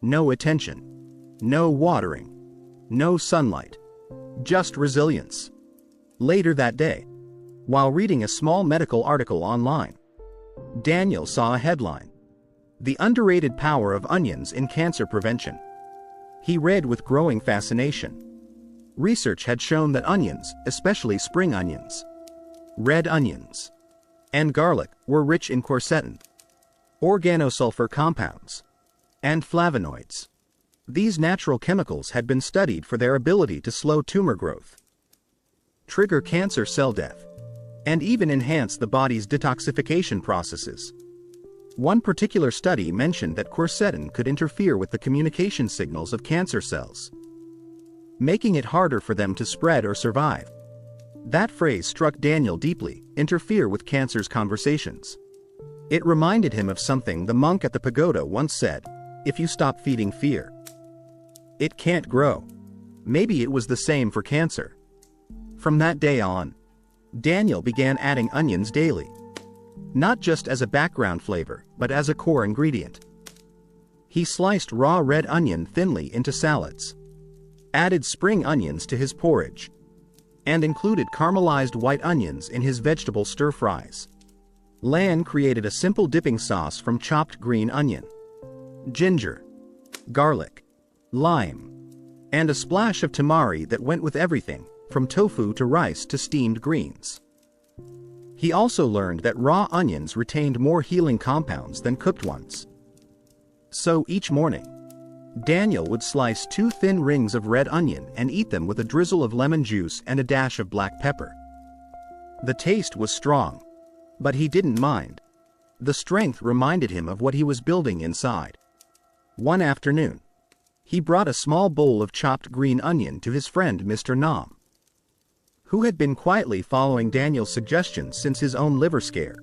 No attention, no watering, no sunlight, just resilience. Later that day, while reading a small medical article online, Daniel saw a headline: "The underrated power of onions in cancer prevention." He read with growing fascination. Research had shown that onions, especially spring onions, red onions, and garlic, were rich in quercetin, organosulfur compounds, and flavonoids. These natural chemicals had been studied for their ability to slow tumor growth, trigger cancer cell death, and even enhance the body's detoxification processes. One particular study mentioned that quercetin could interfere with the communication signals of cancer cells, making it harder for them to spread or survive. That phrase struck Daniel deeply: interfere with cancer's conversations. It reminded him of something the monk at the pagoda once said: "If you stop feeding fear, it can't grow." Maybe it was the same for cancer. From that day on, Daniel began adding onions daily, not just as a background flavor, but as a core ingredient. He sliced raw red onion thinly into salads, added spring onions to his porridge, and included caramelized white onions in his vegetable stir-fries. Lan created a simple dipping sauce from chopped green onion, ginger, garlic, lime, and a splash of tamari that went with everything, from tofu to rice to steamed greens. He also learned that raw onions retained more healing compounds than cooked ones. So each morning, Daniel would slice 2 thin rings of red onion and eat them with a drizzle of lemon juice and a dash of black pepper. The taste was strong, but he didn't mind. The strength reminded him of what he was building inside. One afternoon, he brought a small bowl of chopped green onion to his friend Mr. Nam, who had been quietly following Daniel's suggestions since his own liver scare.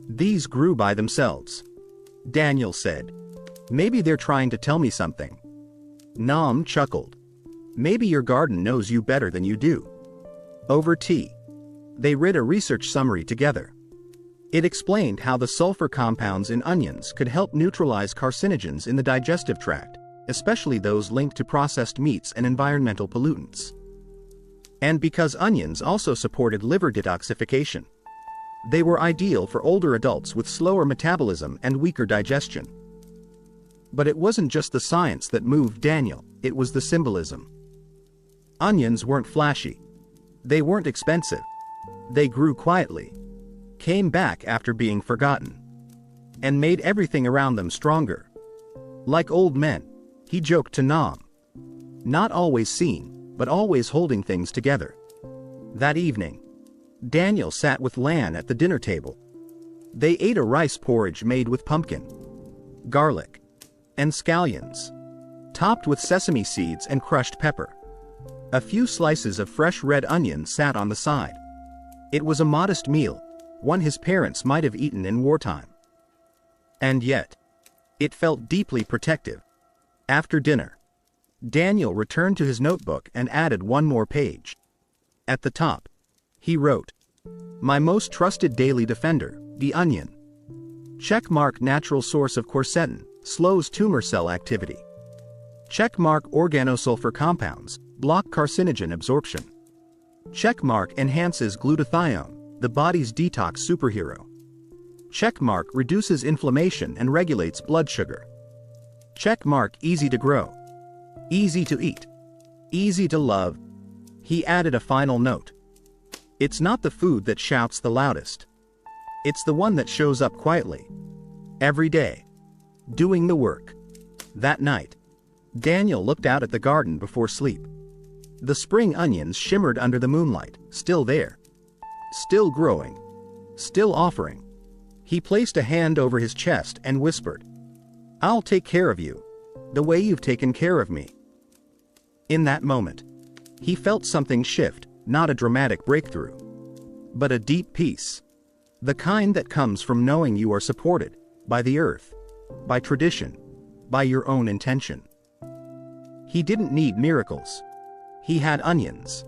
"These grew by themselves," Daniel said. "Maybe they're trying to tell me something." Nam chuckled. "Maybe your garden knows you better than you do." Over tea, they read a research summary together. It explained how the sulfur compounds in onions could help neutralize carcinogens in the digestive tract, especially those linked to processed meats and environmental pollutants. And because onions also supported liver detoxification, they were ideal for older adults with slower metabolism and weaker digestion. But it wasn't just the science that moved Daniel, it was the symbolism. Onions weren't flashy. They weren't expensive. They grew quietly, came back after being forgotten, and made everything around them stronger. Like old men, he joked to Nam. Not always seen, but always holding things together. That evening, Daniel sat with Lan at the dinner table. They ate a rice porridge made with pumpkin, garlic, and scallions, topped with sesame seeds and crushed pepper. A few slices of fresh red onion sat on the side. It was a modest meal, one his parents might have eaten in wartime. And yet, it felt deeply protective. After dinner, Daniel returned to his notebook and added one more page. At the top, he wrote, "My most trusted daily defender, the onion. Checkmark natural source of quercetin, slows tumor cell activity. Checkmark organosulfur compounds, block carcinogen absorption. Checkmark enhances glutathione, the body's detox superhero. Checkmark reduces inflammation and regulates blood sugar. Checkmark easy to grow. Easy to eat. Easy to love." He added a final note. "It's not the food that shouts the loudest. It's the one that shows up quietly. Every day. Doing the work." That night, Daniel looked out at the garden before sleep. The spring onions shimmered under the moonlight, still there. Still growing. Still offering. He placed a hand over his chest and whispered, "I'll take care of you, the way you've taken care of me." In that moment, he felt something shift, not a dramatic breakthrough, but a deep peace. The kind that comes from knowing you are supported, by the earth, by tradition, by your own intention. He didn't need miracles. He had onions.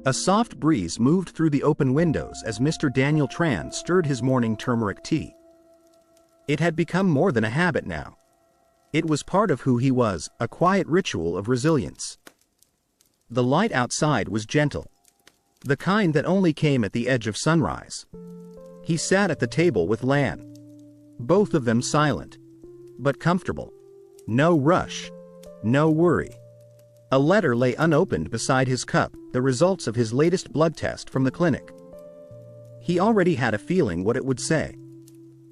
A soft breeze moved through the open windows as Mr. Daniel Tran stirred his morning turmeric tea. It had become more than a habit now. It was part of who he was, a quiet ritual of resilience. The light outside was gentle, the kind that only came at the edge of sunrise. He sat at the table with Lan. Both of them silent, but comfortable. No rush, no worry. A letter lay unopened beside his cup, the results of his latest blood test from the clinic. He already had a feeling what it would say.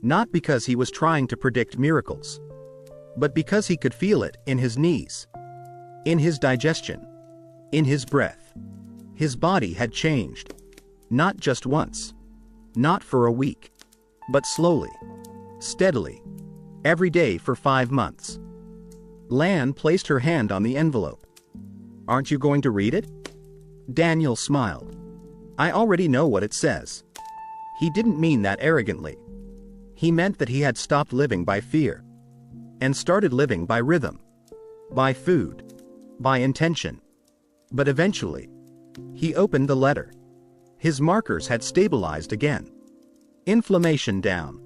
Not because he was trying to predict miracles, but because he could feel it in his knees, in his digestion, in his breath. His body had changed. Not just once. Not for a week. But slowly. Steadily. Every day for 5 months. Lan placed her hand on the envelope. "Aren't you going to read it?" Daniel smiled. "I already know what it says." He didn't mean that arrogantly. He meant that he had stopped living by fear, and started living by rhythm, by food, by intention. But eventually, he opened the letter. His markers had stabilized again. Inflammation down.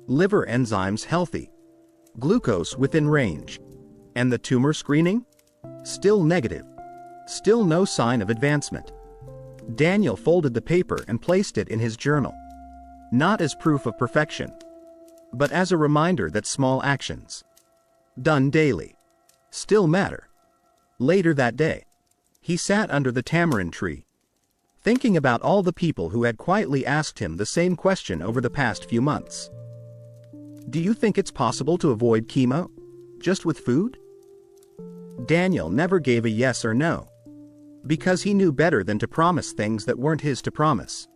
Liver enzymes healthy. Glucose within range. And the tumor screening? Still negative. Still no sign of advancement. Daniel folded the paper and placed it in his journal. Not as proof of perfection, but as a reminder that small actions, done daily, still matter. Later that day, he sat under the tamarind tree, thinking about all the people who had quietly asked him the same question over the past few months. "Do you think it's possible to avoid chemo, just with food?" Daniel never gave a yes or no, because he knew better than to promise things that weren't his to promise.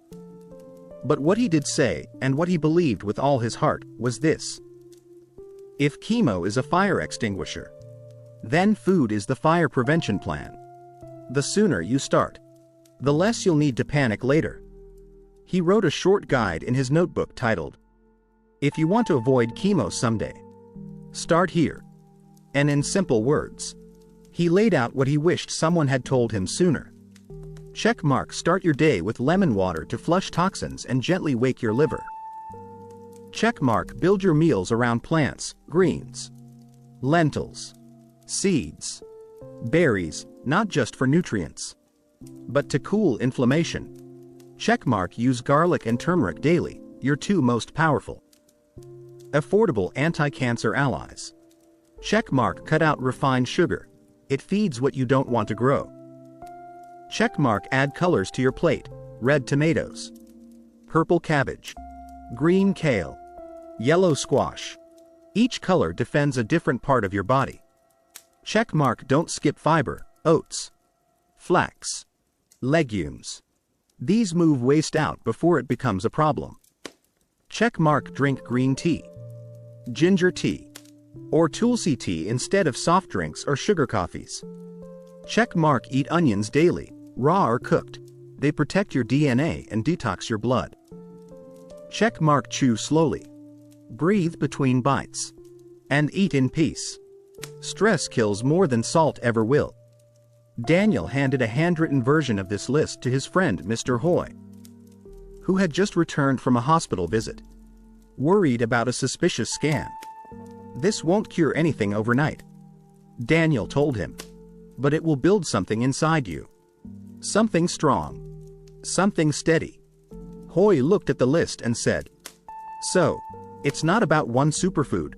But what he did say, and what he believed with all his heart, was this: if chemo is a fire extinguisher, then food is the fire prevention plan. The sooner you start, the less you'll need to panic later. He wrote a short guide in his notebook titled, "If you want to avoid chemo someday, start here." And in simple words, he laid out what he wished someone had told him sooner. Checkmark: start your day with lemon water to flush toxins and gently wake your liver. Checkmark: build your meals around plants, greens, lentils, seeds, berries, not just for nutrients, but to cool inflammation. Checkmark: use garlic and turmeric daily, your two most powerful, affordable anti-cancer allies. Checkmark: cut out refined sugar, it feeds what you don't want to grow. Checkmark: add colors to your plate, red tomatoes, purple cabbage, green kale, yellow squash. Each color defends a different part of your body. Checkmark: don't skip fiber, oats, flax, legumes. These move waste out before it becomes a problem. Checkmark: drink green tea, ginger tea, or tulsi tea instead of soft drinks or sugar coffees. Checkmark: eat onions daily, raw or cooked. They protect your DNA and detox your blood. Checkmark: chew slowly, breathe between bites, and eat in peace. Stress kills more than salt ever will. Daniel handed a handwritten version of this list to his friend Mr. Hoy, who had just returned from a hospital visit, worried about a suspicious scan. "This won't cure anything overnight," Daniel told him, "but it will build something inside you. Something strong. Something steady." Hoy looked at the list and said, "So, it's not about one superfood?"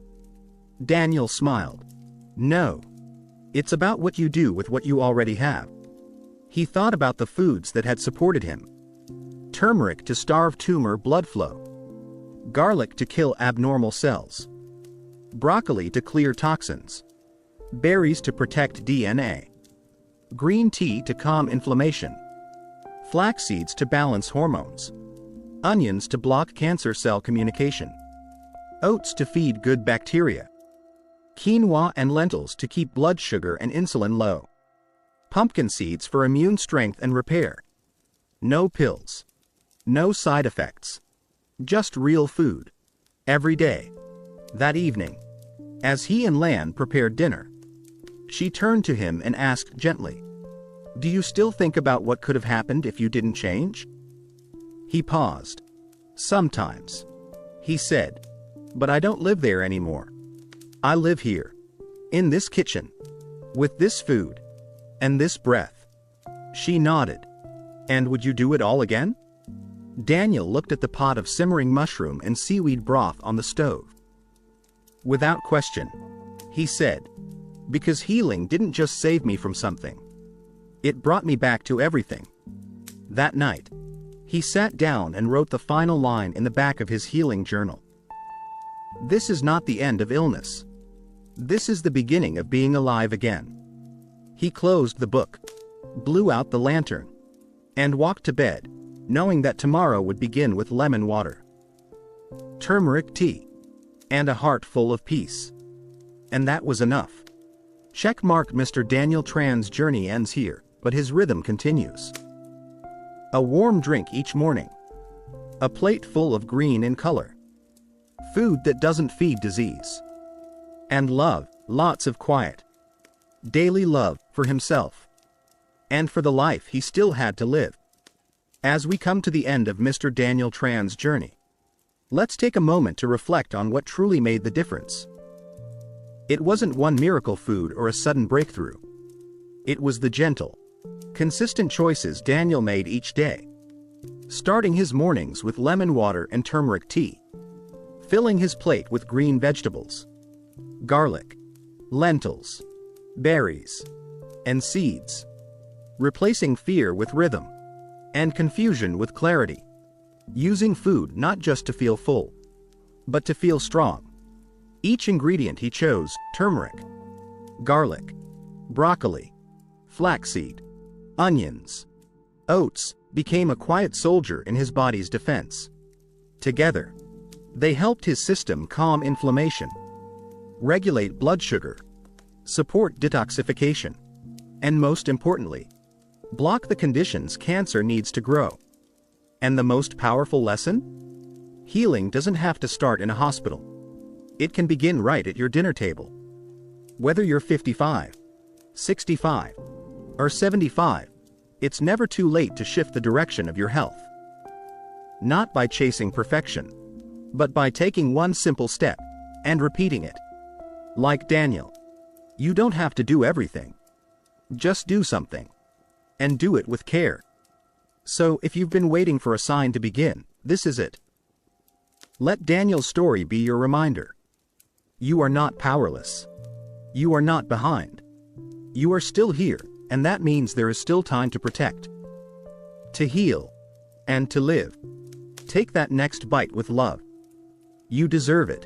Daniel smiled. "No. It's about what you do with what you already have." He thought about the foods that had supported him. Turmeric to starve tumor blood flow. Garlic to kill abnormal cells. Broccoli to clear toxins. berries to protect DNA, green tea to calm inflammation, flax seeds to balance hormones, onions to block cancer cell communication, oats to feed good bacteria, quinoa and lentils to keep blood sugar and insulin low, pumpkin seeds for immune strength and repair. No pills, no side effects, just real food, every day. That evening, as he and Lan prepared dinner, she turned to him and asked gently, "Do you still think about what could have happened if you didn't change?" He paused. "Sometimes," he said, "but I don't live there anymore. I live here, in this kitchen, with this food, and this breath." She nodded. "And would you do it all again?" Daniel looked at the pot of simmering mushroom and seaweed broth on the stove. "Without question," he said, "because healing didn't just save me from something. It brought me back to everything." That night, he sat down and wrote the final line in the back of his healing journal. "This is not the end of illness. This is the beginning of being alive again." He closed the book, blew out the lantern, and walked to bed, knowing that tomorrow would begin with lemon water, turmeric tea, and a heart full of peace. And that was enough. Checkmark. Mr. Daniel Tran's journey ends here, but his rhythm continues. A warm drink each morning, a plate full of green in color, food that doesn't feed disease, and love, lots of quiet, daily love for himself, and for the life he still had to live. As we come to the end of Mr. Daniel Tran's journey, let's take a moment to reflect on what truly made the difference. It wasn't one miracle food or a sudden breakthrough. It was the gentle, consistent choices Daniel made each day, starting his mornings with lemon water and turmeric tea, filling his plate with green vegetables, garlic, lentils, berries, and seeds, replacing fear with rhythm, and confusion with clarity, using food not just to feel full, but to feel strong. Each ingredient he chose, turmeric, garlic, broccoli, flaxseed, onions, oats, became a quiet soldier in his body's defense. Together, they helped his system calm inflammation, regulate blood sugar, support detoxification, and most importantly, block the conditions cancer needs to grow. And the most powerful lesson? Healing doesn't have to start in a hospital. It can begin right at your dinner table. Whether you're 55, 65, or 75, it's never too late to shift the direction of your health. Not by chasing perfection, but by taking one simple step and repeating it. Like Daniel, you don't have to do everything. Just do something. And do it with care. So if you've been waiting for a sign to begin, this is it. Let Daniel's story be your reminder. You are not powerless. You are not behind. You are still here, and that means there is still time to protect, to heal, and to live. Take that next bite with love. You deserve it.